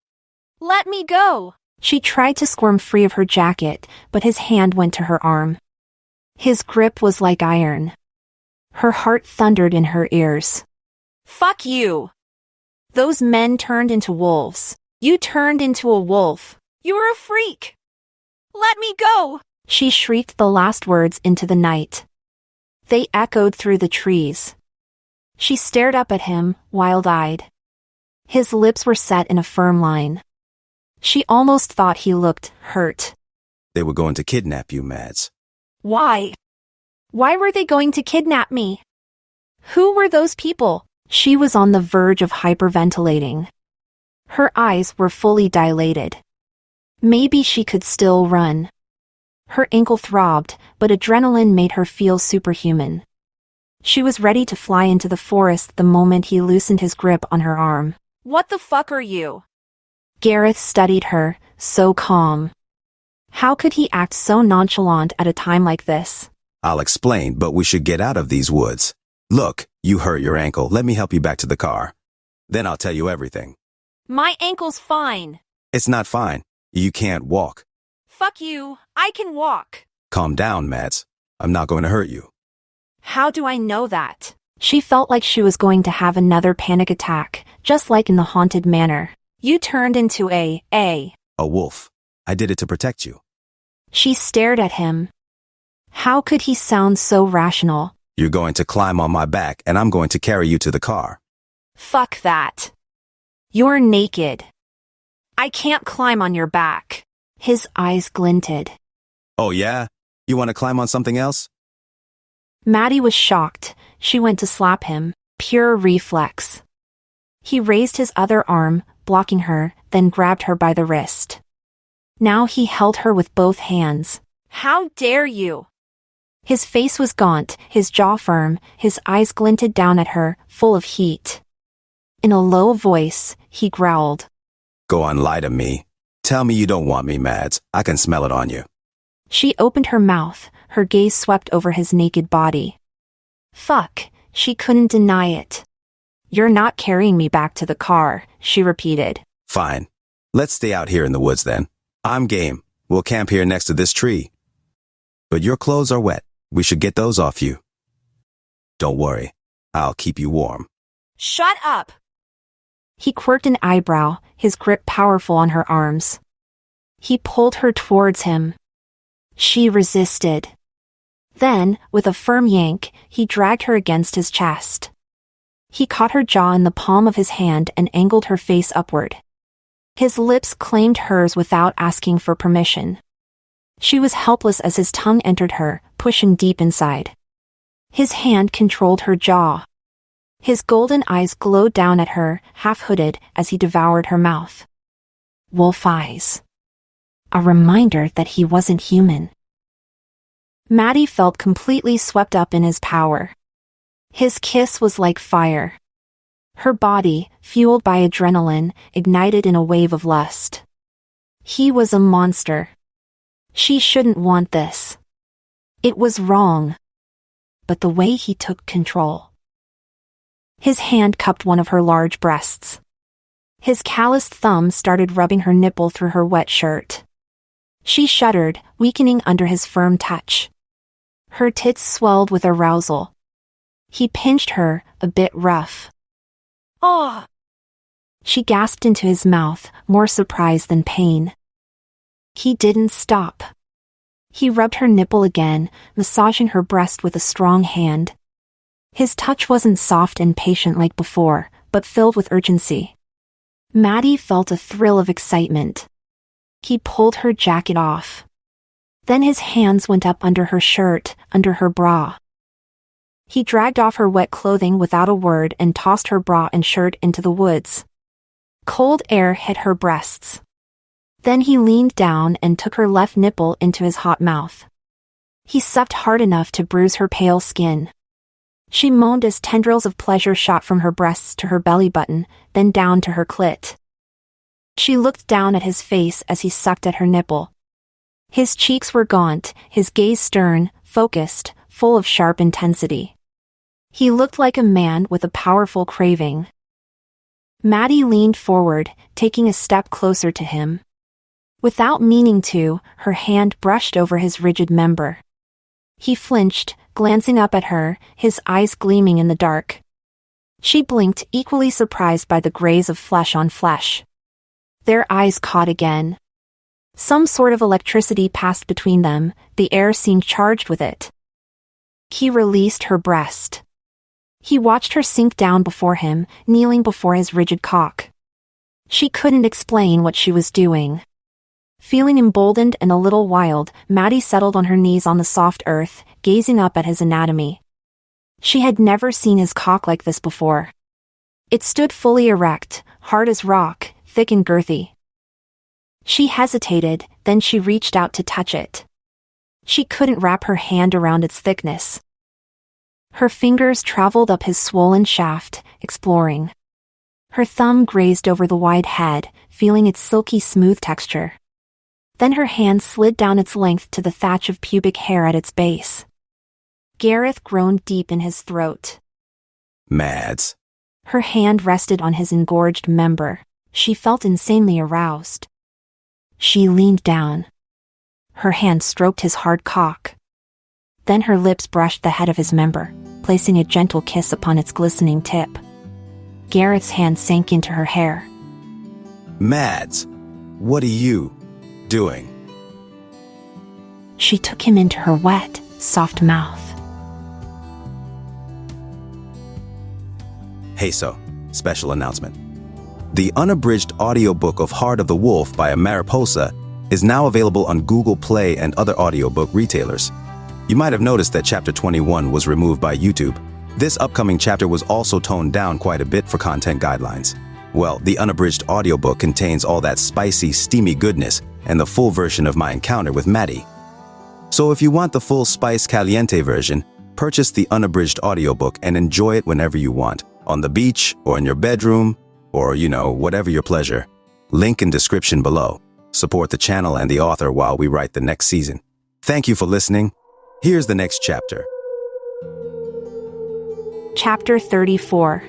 Let me go! She tried to squirm free of her jacket, but his hand went to her arm. His grip was like iron. Her heart thundered in her ears. Fuck you! Those men turned into wolves. You turned into a wolf. You're a freak! Let me go! She shrieked the last words into the night. They echoed through the trees. She stared up at him, wild-eyed. His lips were set in a firm line. She almost thought he looked hurt. They were going to kidnap you, Mads. Why? Why were they going to kidnap me? Who were those people? She was on the verge of hyperventilating. Her eyes were fully dilated. Maybe she could still run. Her ankle throbbed, but adrenaline made her feel superhuman. She was ready to fly into the forest the moment he loosened his grip on her arm. What the fuck are you? Gareth studied her, so calm. How could he act so nonchalant at a time like this? I'll explain, but we should get out of these woods. Look, you hurt your ankle. Let me help you back to the car. Then I'll tell you everything. My ankle's fine. It's not fine. You can't walk. Fuck you, I can walk. Calm down, Mads. I'm not going to hurt you. How do I know that? She felt like she was going to have another panic attack, just like in the haunted manor. You turned into a wolf. I did it to protect you. She stared at him. How could he sound so rational? You're going to climb on my back, and I'm going to carry you to the car. Fuck that. You're naked. I can't climb on your back. His eyes glinted. Oh yeah? You want to climb on something else? Maddie was shocked. She went to slap him. Pure reflex. He raised his other arm, blocking her, then grabbed her by the wrist. Now he held her with both hands. How dare you? His face was gaunt, his jaw firm, his eyes glinted down at her, full of heat. In a low voice, he growled. Go on, lie to me. Tell me you don't want me, Mads. I can smell it on you. She opened her mouth, her gaze swept over his naked body. Fuck, she couldn't deny it. You're not carrying me back to the car, she repeated. Fine. Let's stay out here in the woods then. I'm game. We'll camp here next to this tree. But your clothes are wet. We should get those off you. Don't worry. I'll keep you warm. Shut up! He quirked an eyebrow, his grip powerful on her arms. He pulled her towards him. She resisted. Then, with a firm yank, he dragged her against his chest. He caught her jaw in the palm of his hand and angled her face upward. His lips claimed hers without asking for permission. She was helpless as his tongue entered her, pushing deep inside. His hand controlled her jaw. His golden eyes glowed down at her, half-hooded, as he devoured her mouth. Wolf eyes. A reminder that he wasn't human. Maddie felt completely swept up in his power. His kiss was like fire. Her body, fueled by adrenaline, ignited in a wave of lust. He was a monster. She shouldn't want this. It was wrong. But the way he took control. His hand cupped one of her large breasts. His calloused thumb started rubbing her nipple through her wet shirt. She shuddered, weakening under his firm touch. Her tits swelled with arousal. He pinched her, a bit rough. "Ah!" She gasped into his mouth, more surprise than pain. He didn't stop. He rubbed her nipple again, massaging her breast with a strong hand. His touch wasn't soft and patient like before, but filled with urgency. Maddie felt a thrill of excitement. He pulled her jacket off. Then his hands went up under her shirt, under her bra. He dragged off her wet clothing without a word and tossed her bra and shirt into the woods. Cold air hit her breasts. Then he leaned down and took her left nipple into his hot mouth. He sucked hard enough to bruise her pale skin. She moaned as tendrils of pleasure shot from her breasts to her belly button, then down to her clit. She looked down at his face as he sucked at her nipple. His cheeks were gaunt, his gaze stern, focused, full of sharp intensity. He looked like a man with a powerful craving. Maddie leaned forward, taking a step closer to him. Without meaning to, her hand brushed over his rigid member. He flinched, glancing up at her, his eyes gleaming in the dark. She blinked, equally surprised by the graze of flesh on flesh. Their eyes caught again. Some sort of electricity passed between them, the air seemed charged with it. He released her breast. He watched her sink down before him, kneeling before his rigid cock. She couldn't explain what she was doing. Feeling emboldened and a little wild, Maddie settled on her knees on the soft earth, gazing up at his anatomy. She had never seen his cock like this before. It stood fully erect, hard as rock, thick and girthy. She hesitated, then she reached out to touch it. She couldn't wrap her hand around its thickness. Her fingers traveled up his swollen shaft, exploring. Her thumb grazed over the wide head, feeling its silky smooth texture. Then her hand slid down its length to the thatch of pubic hair at its base. Gareth groaned deep in his throat. Mads. Her hand rested on his engorged member. She felt insanely aroused. She leaned down. Her hand stroked his hard cock. Then her lips brushed the head of his member, placing a gentle kiss upon its glistening tip. Gareth's hand sank into her hair. Mads, what are you doing? She took him into her wet, soft mouth. Hazel, special announcement. The unabridged audiobook of Heart of the Wolf by Mariposa is now available on Google Play and other audiobook retailers. You might have noticed that chapter 21 was removed by YouTube. This upcoming chapter was also toned down quite a bit for content guidelines. Well, the unabridged audiobook contains all that spicy, steamy goodness and the full version of my encounter with Maddie. So if you want the full Spice Caliente version, purchase the unabridged audiobook and enjoy it whenever you want, on the beach or in your bedroom, or, whatever your pleasure. Link in description below. Support the channel and the author while we write the next season. Thank you for listening. Here's the next chapter. Chapter 34.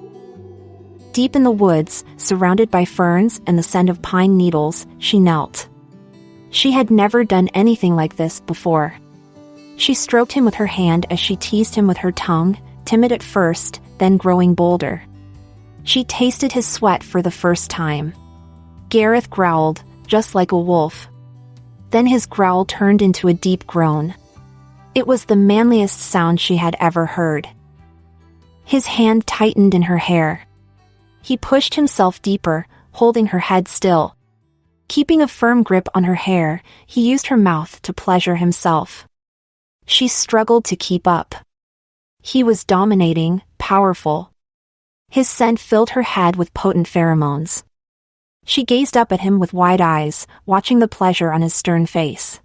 Deep in the woods, surrounded by ferns and the scent of pine needles, she knelt. She had never done anything like this before. She stroked him with her hand as she teased him with her tongue, timid at first, then growing bolder. She tasted his sweat for the first time. Gareth growled, just like a wolf. Then his growl turned into a deep groan. It was the manliest sound she had ever heard. His hand tightened in her hair. He pushed himself deeper, holding her head still. Keeping a firm grip on her hair, he used her mouth to pleasure himself. She struggled to keep up. He was dominating, powerful. His scent filled her head with potent pheromones. She gazed up at him with wide eyes, watching the pleasure on his stern face.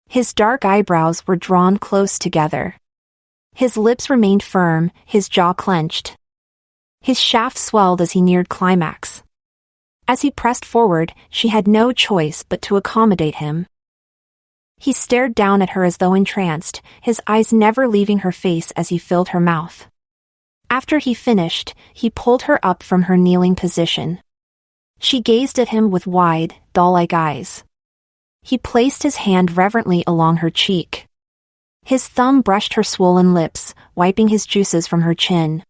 His dark eyebrows were drawn close together. His lips remained firm, his jaw clenched. His shaft swelled as he neared climax. As he pressed forward, she had no choice but to accommodate him. He stared down at her as though entranced, his eyes never leaving her face as he filled her mouth. After he finished, he pulled her up from her kneeling position. She gazed at him with wide, doll-like eyes. He placed his hand reverently along her cheek. His thumb brushed her swollen lips, wiping his juices from her chin.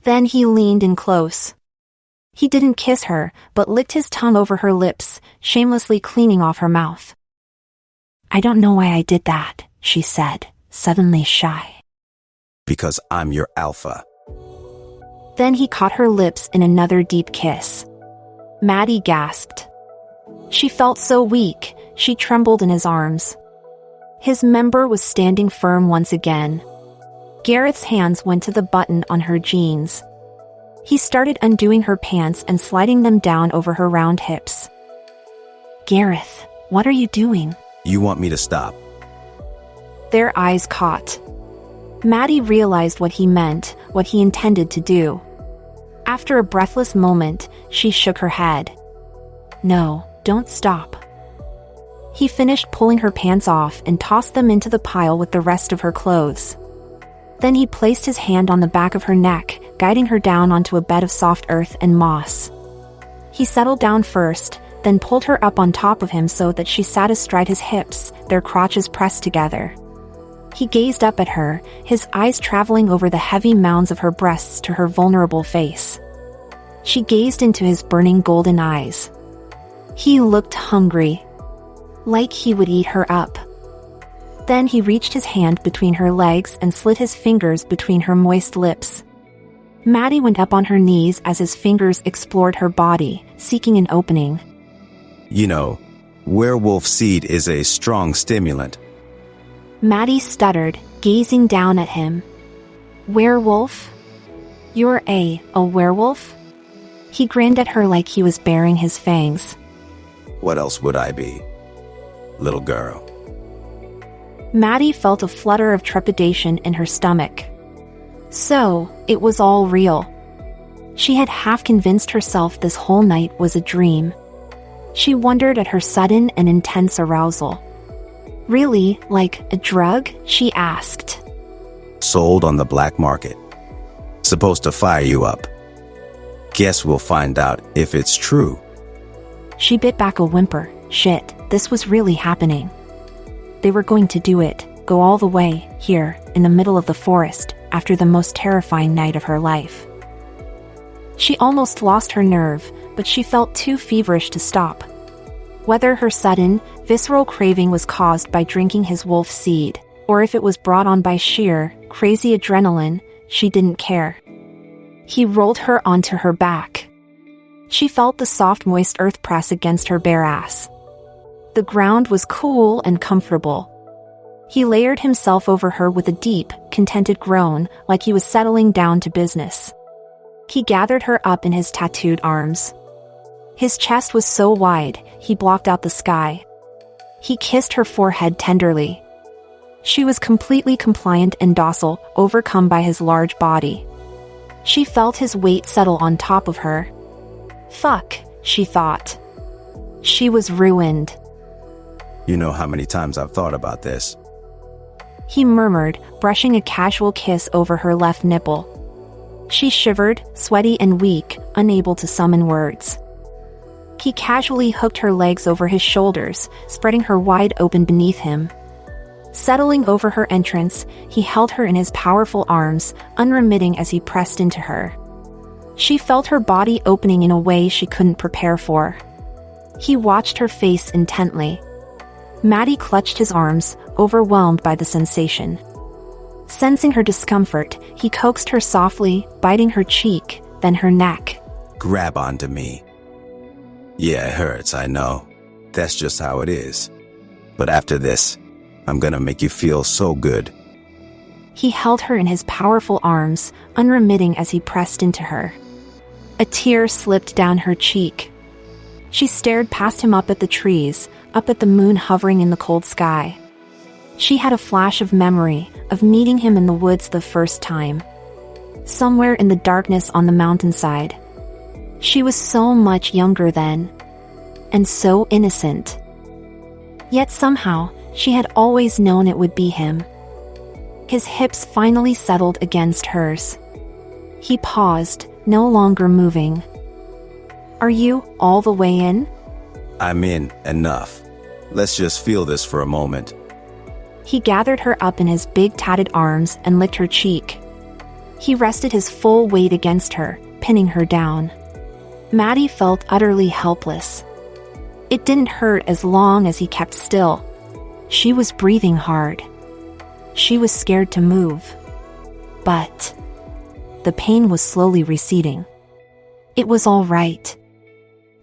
Then he leaned in close. He didn't kiss her, but licked his tongue over her lips, shamelessly cleaning off her mouth. "I don't know why I did that," she said, suddenly shy. Because I'm your alpha. Then he caught her lips in another deep kiss. Maddie gasped. She felt so weak, she trembled in his arms. His member was standing firm once again. Gareth's hands went to the button on her jeans. He started undoing her pants and sliding them down over her round hips. "Gareth, what are you doing?" You want me to stop? Their eyes caught. Maddie realized what he meant, what he intended to do. After a breathless moment, she shook her head. "No, don't stop." He finished pulling her pants off and tossed them into the pile with the rest of her clothes. Then he placed his hand on the back of her neck, guiding her down onto a bed of soft earth and moss. He settled down first, then pulled her up on top of him so that she sat astride his hips, their crotches pressed together. He gazed up at her, his eyes traveling over the heavy mounds of her breasts to her vulnerable face. She gazed into his burning golden eyes. He looked hungry, like he would eat her up. Then he reached his hand between her legs and slid his fingers between her moist lips. Maddie went up on her knees as his fingers explored her body, seeking an opening. You know, werewolf seed is a strong stimulant. Maddie stuttered, gazing down at him. "Werewolf? You're a werewolf?" He grinned at her like he was baring his fangs. What else would I be? Little girl. Maddie felt a flutter of trepidation in her stomach. So, it was all real. She had half convinced herself this whole night was a dream. She wondered at her sudden and intense arousal. "Really, like a drug?" she asked. Sold on the black market. Supposed to fire you up. Guess we'll find out if it's true. She bit back a whimper. Shit, this was really happening. They were going to do it, go all the way, here, in the middle of the forest, after the most terrifying night of her life. She almost lost her nerve, but she felt too feverish to stop. Whether her sudden, visceral craving was caused by drinking his wolf seed, or if it was brought on by sheer, crazy adrenaline, she didn't care. He rolled her onto her back. She felt the soft moist earth press against her bare ass. The ground was cool and comfortable. He layered himself over her with a deep, contented groan, like he was settling down to business. He gathered her up in his tattooed arms. His chest was so wide, he blocked out the sky. He kissed her forehead tenderly. She was completely compliant and docile, overcome by his large body. She felt his weight settle on top of her. Fuck, she thought. She was ruined. You know how many times I've thought about this. He murmured, brushing a casual kiss over her left nipple. She shivered, sweaty and weak, unable to summon words. He casually hooked her legs over his shoulders, spreading her wide open beneath him. Settling over her entrance, he held her in his powerful arms, unremitting as he pressed into her. She felt her body opening in a way she couldn't prepare for. He watched her face intently. Maddie clutched his arms, overwhelmed by the sensation. Sensing her discomfort, he coaxed her softly, biting her cheek, then her neck. Grab onto me. Yeah, it hurts, I know. That's just how it is. But after this, I'm gonna make you feel so good. He held her in his powerful arms, unremitting as he pressed into her. A tear slipped down her cheek. She stared past him up at the trees, up at the moon hovering in the cold sky. She had a flash of memory, of meeting him in the woods the first time. Somewhere in the darkness on the mountainside. She was so much younger then. And so innocent. Yet somehow, she had always known it would be him. His hips finally settled against hers. He paused, no longer moving. Are you all the way in? I'm in enough. Let's just feel this for a moment. He gathered her up in his big tatted arms and licked her cheek. He rested his full weight against her, pinning her down. Maddie felt utterly helpless. It didn't hurt as long as he kept still. She was breathing hard. She was scared to move. But the pain was slowly receding. It was all right.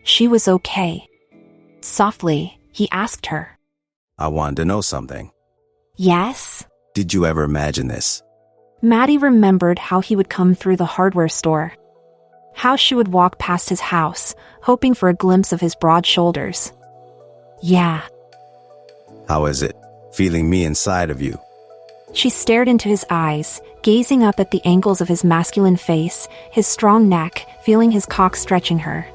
She was okay. Softly, he asked her. I wanted to know something. Yes? Did you ever imagine this? Maddie remembered how he would come through the hardware store. How she would walk past his house, hoping for a glimpse of his broad shoulders. Yeah. How is it, feeling me inside of you? She stared into his eyes, gazing up at the angles of his masculine face, his strong neck, feeling his cock stretching her.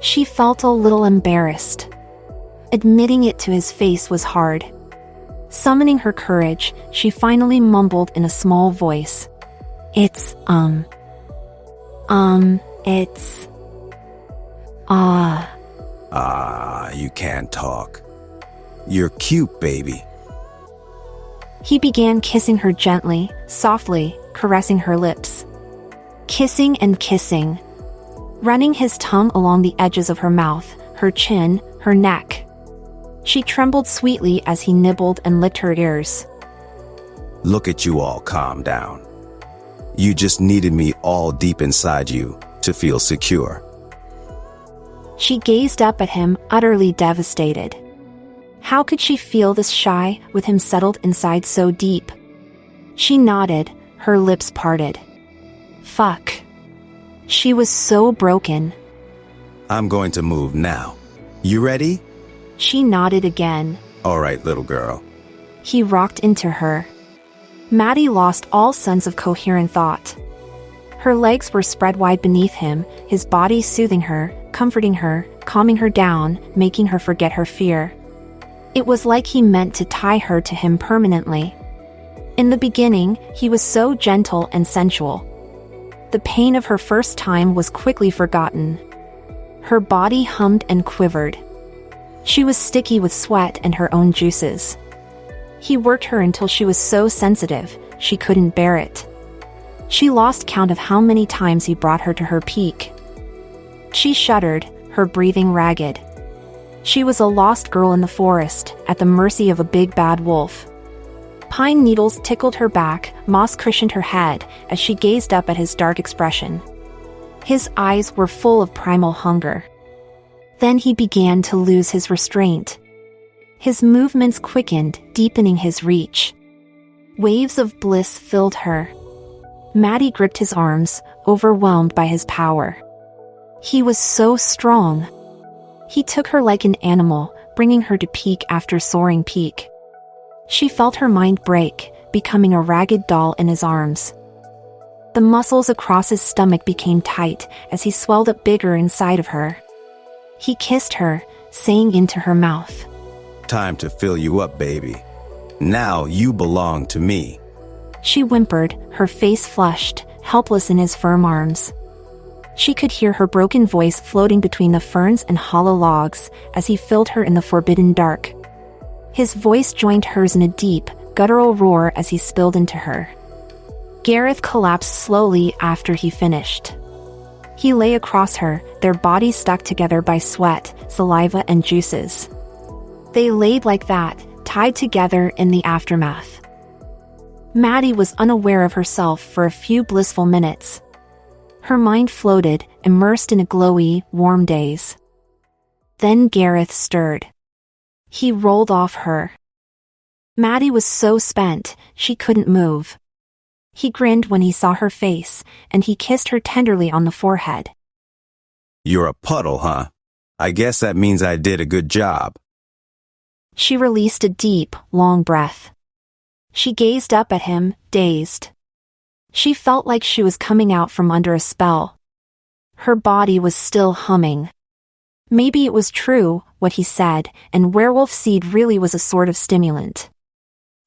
She felt a little embarrassed. Admitting it to his face was hard. Summoning her courage, she finally mumbled in a small voice. It's, you can't talk. You're cute, baby. He began kissing her gently, softly, caressing her lips. Kissing and kissing. Running his tongue along the edges of her mouth, her chin, her neck. She trembled sweetly as he nibbled and licked her ears. Look at you all calm down. You just needed me all deep inside you to feel secure. She gazed up at him, utterly devastated. How could she feel this shy with him settled inside so deep? She nodded, her lips parted. Fuck. She was so broken. I'm going to move now. You ready? She nodded again. All right, little girl. He rocked into her. Maddie lost all sense of coherent thought. Her legs were spread wide beneath him, his body soothing her, comforting her, calming her down, making her forget her fear. It was like he meant to tie her to him permanently. In the beginning, he was so gentle and sensual. The pain of her first time was quickly forgotten. Her body hummed and quivered. She was sticky with sweat and her own juices. He worked her until she was so sensitive, she couldn't bear it. She lost count of how many times he brought her to her peak. She shuddered, her breathing ragged. She was a lost girl in the forest, at the mercy of a big bad wolf. Pine needles tickled her back, moss cushioned her head, as she gazed up at his dark expression. His eyes were full of primal hunger. Then he began to lose his restraint. His movements quickened, deepening his reach. Waves of bliss filled her. Maddie gripped his arms, overwhelmed by his power. He was so strong. He took her like an animal, bringing her to peak after soaring peak. She felt her mind break, becoming a ragged doll in his arms. The muscles across his stomach became tight as he swelled up bigger inside of her. He kissed her, saying into her mouth, Time to fill you up, baby. Now you belong to me. She whimpered, her face flushed, helpless in his firm arms. She could hear her broken voice floating between the ferns and hollow logs as he filled her in the forbidden dark. His voice joined hers in a deep, guttural roar as he spilled into her. Gareth collapsed slowly after he finished. He lay across her, their bodies stuck together by sweat, saliva, and juices. They laid like that, tied together in the aftermath. Maddie was unaware of herself for a few blissful minutes. Her mind floated, immersed in a glowy, warm daze. Then Gareth stirred. He rolled off her. Maddie was so spent, she couldn't move. He grinned when he saw her face, and he kissed her tenderly on the forehead. You're a puddle, huh? I guess that means I did a good job. She released a deep, long breath. She gazed up at him, dazed. She felt like she was coming out from under a spell. Her body was still humming. Maybe it was true, what he said, and werewolf seed really was a sort of stimulant.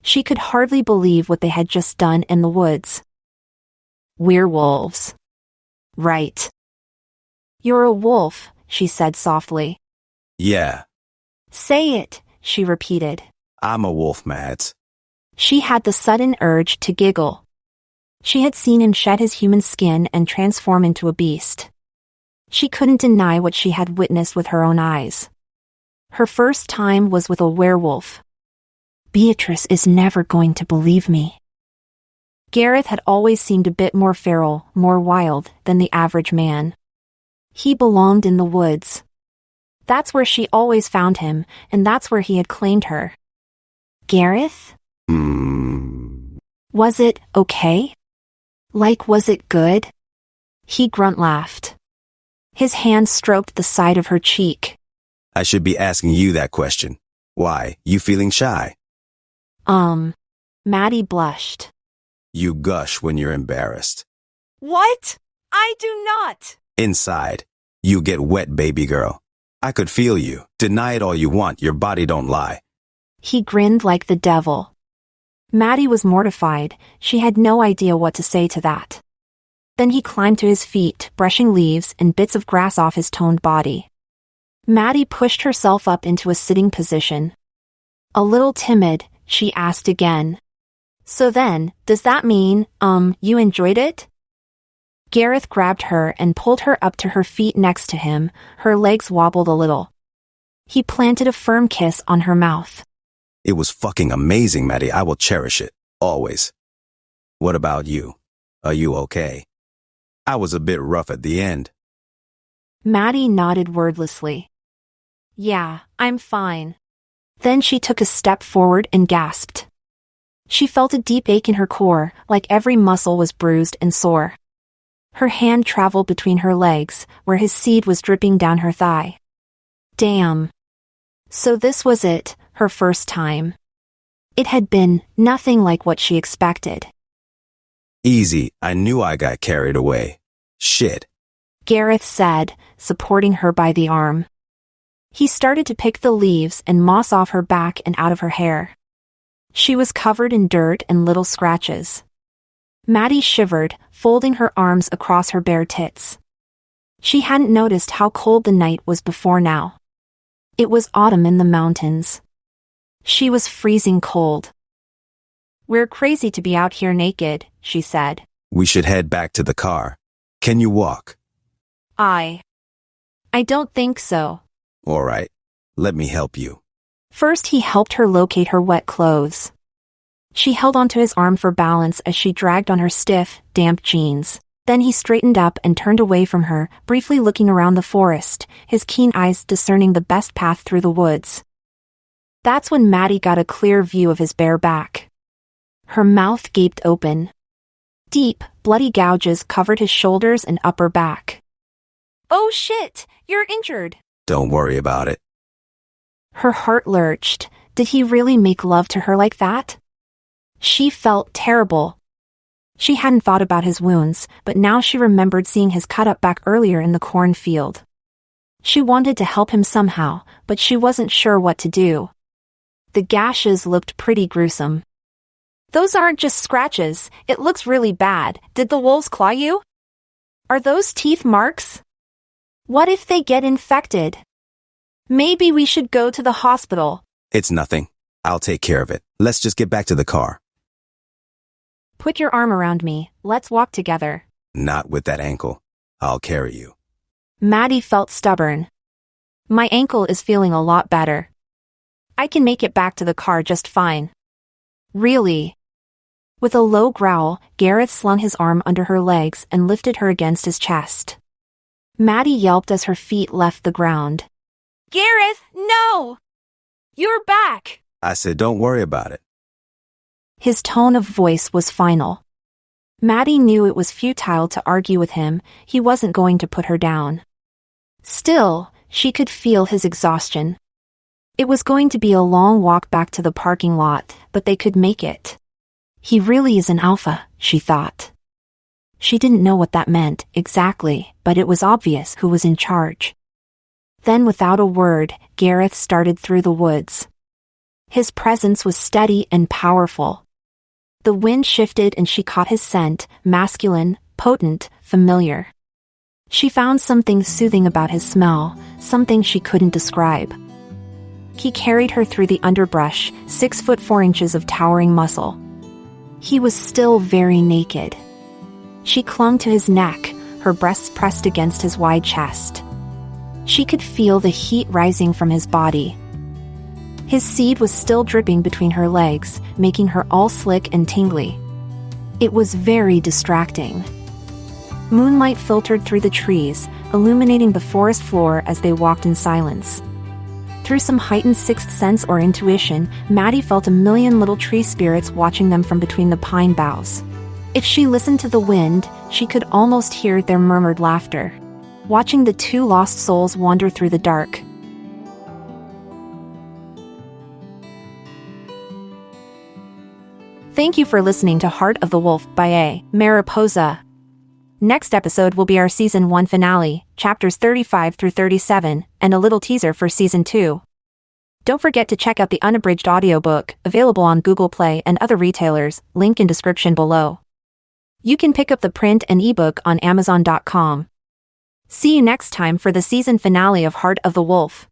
She could hardly believe what they had just done in the woods. Werewolves. Right. You're a wolf, she said softly. Yeah. Say it, she repeated. I'm a wolf, Mads. She had the sudden urge to giggle. She had seen him shed his human skin and transform into a beast. She couldn't deny what she had witnessed with her own eyes. Her first time was with a werewolf. Beatrice is never going to believe me. Gareth had always seemed a bit more feral, more wild, than the average man. He belonged in the woods. That's where she always found him, and that's where he had claimed her. Gareth? Was it okay? Like, was it good? He grunt-laughed. His hand stroked the side of her cheek. I should be asking you that question. Why, you feeling shy? Maddie blushed. You gush when you're embarrassed. What? I do not. Inside, you get wet, baby girl. I could feel you. Deny it all you want, your body don't lie. He grinned like the devil. Maddie was mortified. She had no idea what to say to that. Then he climbed to his feet, brushing leaves and bits of grass off his toned body. Maddie pushed herself up into a sitting position. A little timid, she asked again. So then, does that mean, you enjoyed it? Gareth grabbed her and pulled her up to her feet next to him. Her legs wobbled a little. He planted a firm kiss on her mouth. It was fucking amazing, Maddie. I will cherish it. Always. What about you? Are you okay? I was a bit rough at the end. Maddie nodded wordlessly. Yeah, I'm fine. Then she took a step forward and gasped. She felt a deep ache in her core, like every muscle was bruised and sore. Her hand traveled between her legs, where his seed was dripping down her thigh. Damn. So this was it, her first time. It had been nothing like what she expected. Easy, I knew I got carried away. Shit. Gareth said, supporting her by the arm. He started to pick the leaves and moss off her back and out of her hair. She was covered in dirt and little scratches. Maddie shivered, folding her arms across her bare tits. She hadn't noticed how cold the night was before now. It was autumn in the mountains. She was freezing cold. We're crazy to be out here naked, she said. We should head back to the car. Can you walk? I don't think so. All right. Let me help you. First he helped her locate her wet clothes. She held onto his arm for balance as she dragged on her stiff, damp jeans. Then he straightened up and turned away from her, briefly looking around the forest, his keen eyes discerning the best path through the woods. That's when Maddie got a clear view of his bare back. Her mouth gaped open. Deep, bloody gouges covered his shoulders and upper back. Oh shit, you're injured. Don't worry about it. Her heart lurched. Did he really make love to her like that? She felt terrible. She hadn't thought about his wounds, but now she remembered seeing his cut-up back earlier in the cornfield. She wanted to help him somehow, but she wasn't sure what to do. The gashes looked pretty gruesome. Those aren't just scratches, it looks really bad. Did the wolves claw you? Are those teeth marks? What if they get infected? Maybe we should go to the hospital. It's nothing. I'll take care of it. Let's just get back to the car. Put your arm around me. Let's walk together. Not with that ankle. I'll carry you. Maddie felt stubborn. My ankle is feeling a lot better. I can make it back to the car just fine. Really? With a low growl, Gareth slung his arm under her legs and lifted her against his chest. Maddie yelped as her feet left the ground. Gareth, no! You're back! I said don't worry about it. His tone of voice was final. Maddie knew it was futile to argue with him. He wasn't going to put her down. Still, she could feel his exhaustion. It was going to be a long walk back to the parking lot, but they could make it. He really is an alpha, she thought. She didn't know what that meant exactly, but it was obvious who was in charge. Then without a word, Gareth started through the woods. His presence was steady and powerful. The wind shifted and she caught his scent, masculine, potent, familiar. She found something soothing about his smell, something she couldn't describe. He carried her through the underbrush, 6 foot 4 inches of towering muscle. He was still very naked. She clung to his neck, her breasts pressed against his wide chest. She could feel the heat rising from his body. His seed was still dripping between her legs, making her all slick and tingly. It was very distracting. Moonlight filtered through the trees, illuminating the forest floor as they walked in silence. Through some heightened sixth sense or intuition, Maddie felt a million little tree spirits watching them from between the pine boughs. If she listened to the wind, she could almost hear their murmured laughter, watching the 2 lost souls wander through the dark. Thank you for listening to Heart of the Wolf by A. Mariposa. Next episode will be our Season 1 finale, chapters 35 through 37, and a little teaser for Season 2. Don't forget to check out the unabridged audiobook, available on Google Play and other retailers, link in description below. You can pick up the print and ebook on Amazon.com. See you next time for the season finale of Heart of the Wolf.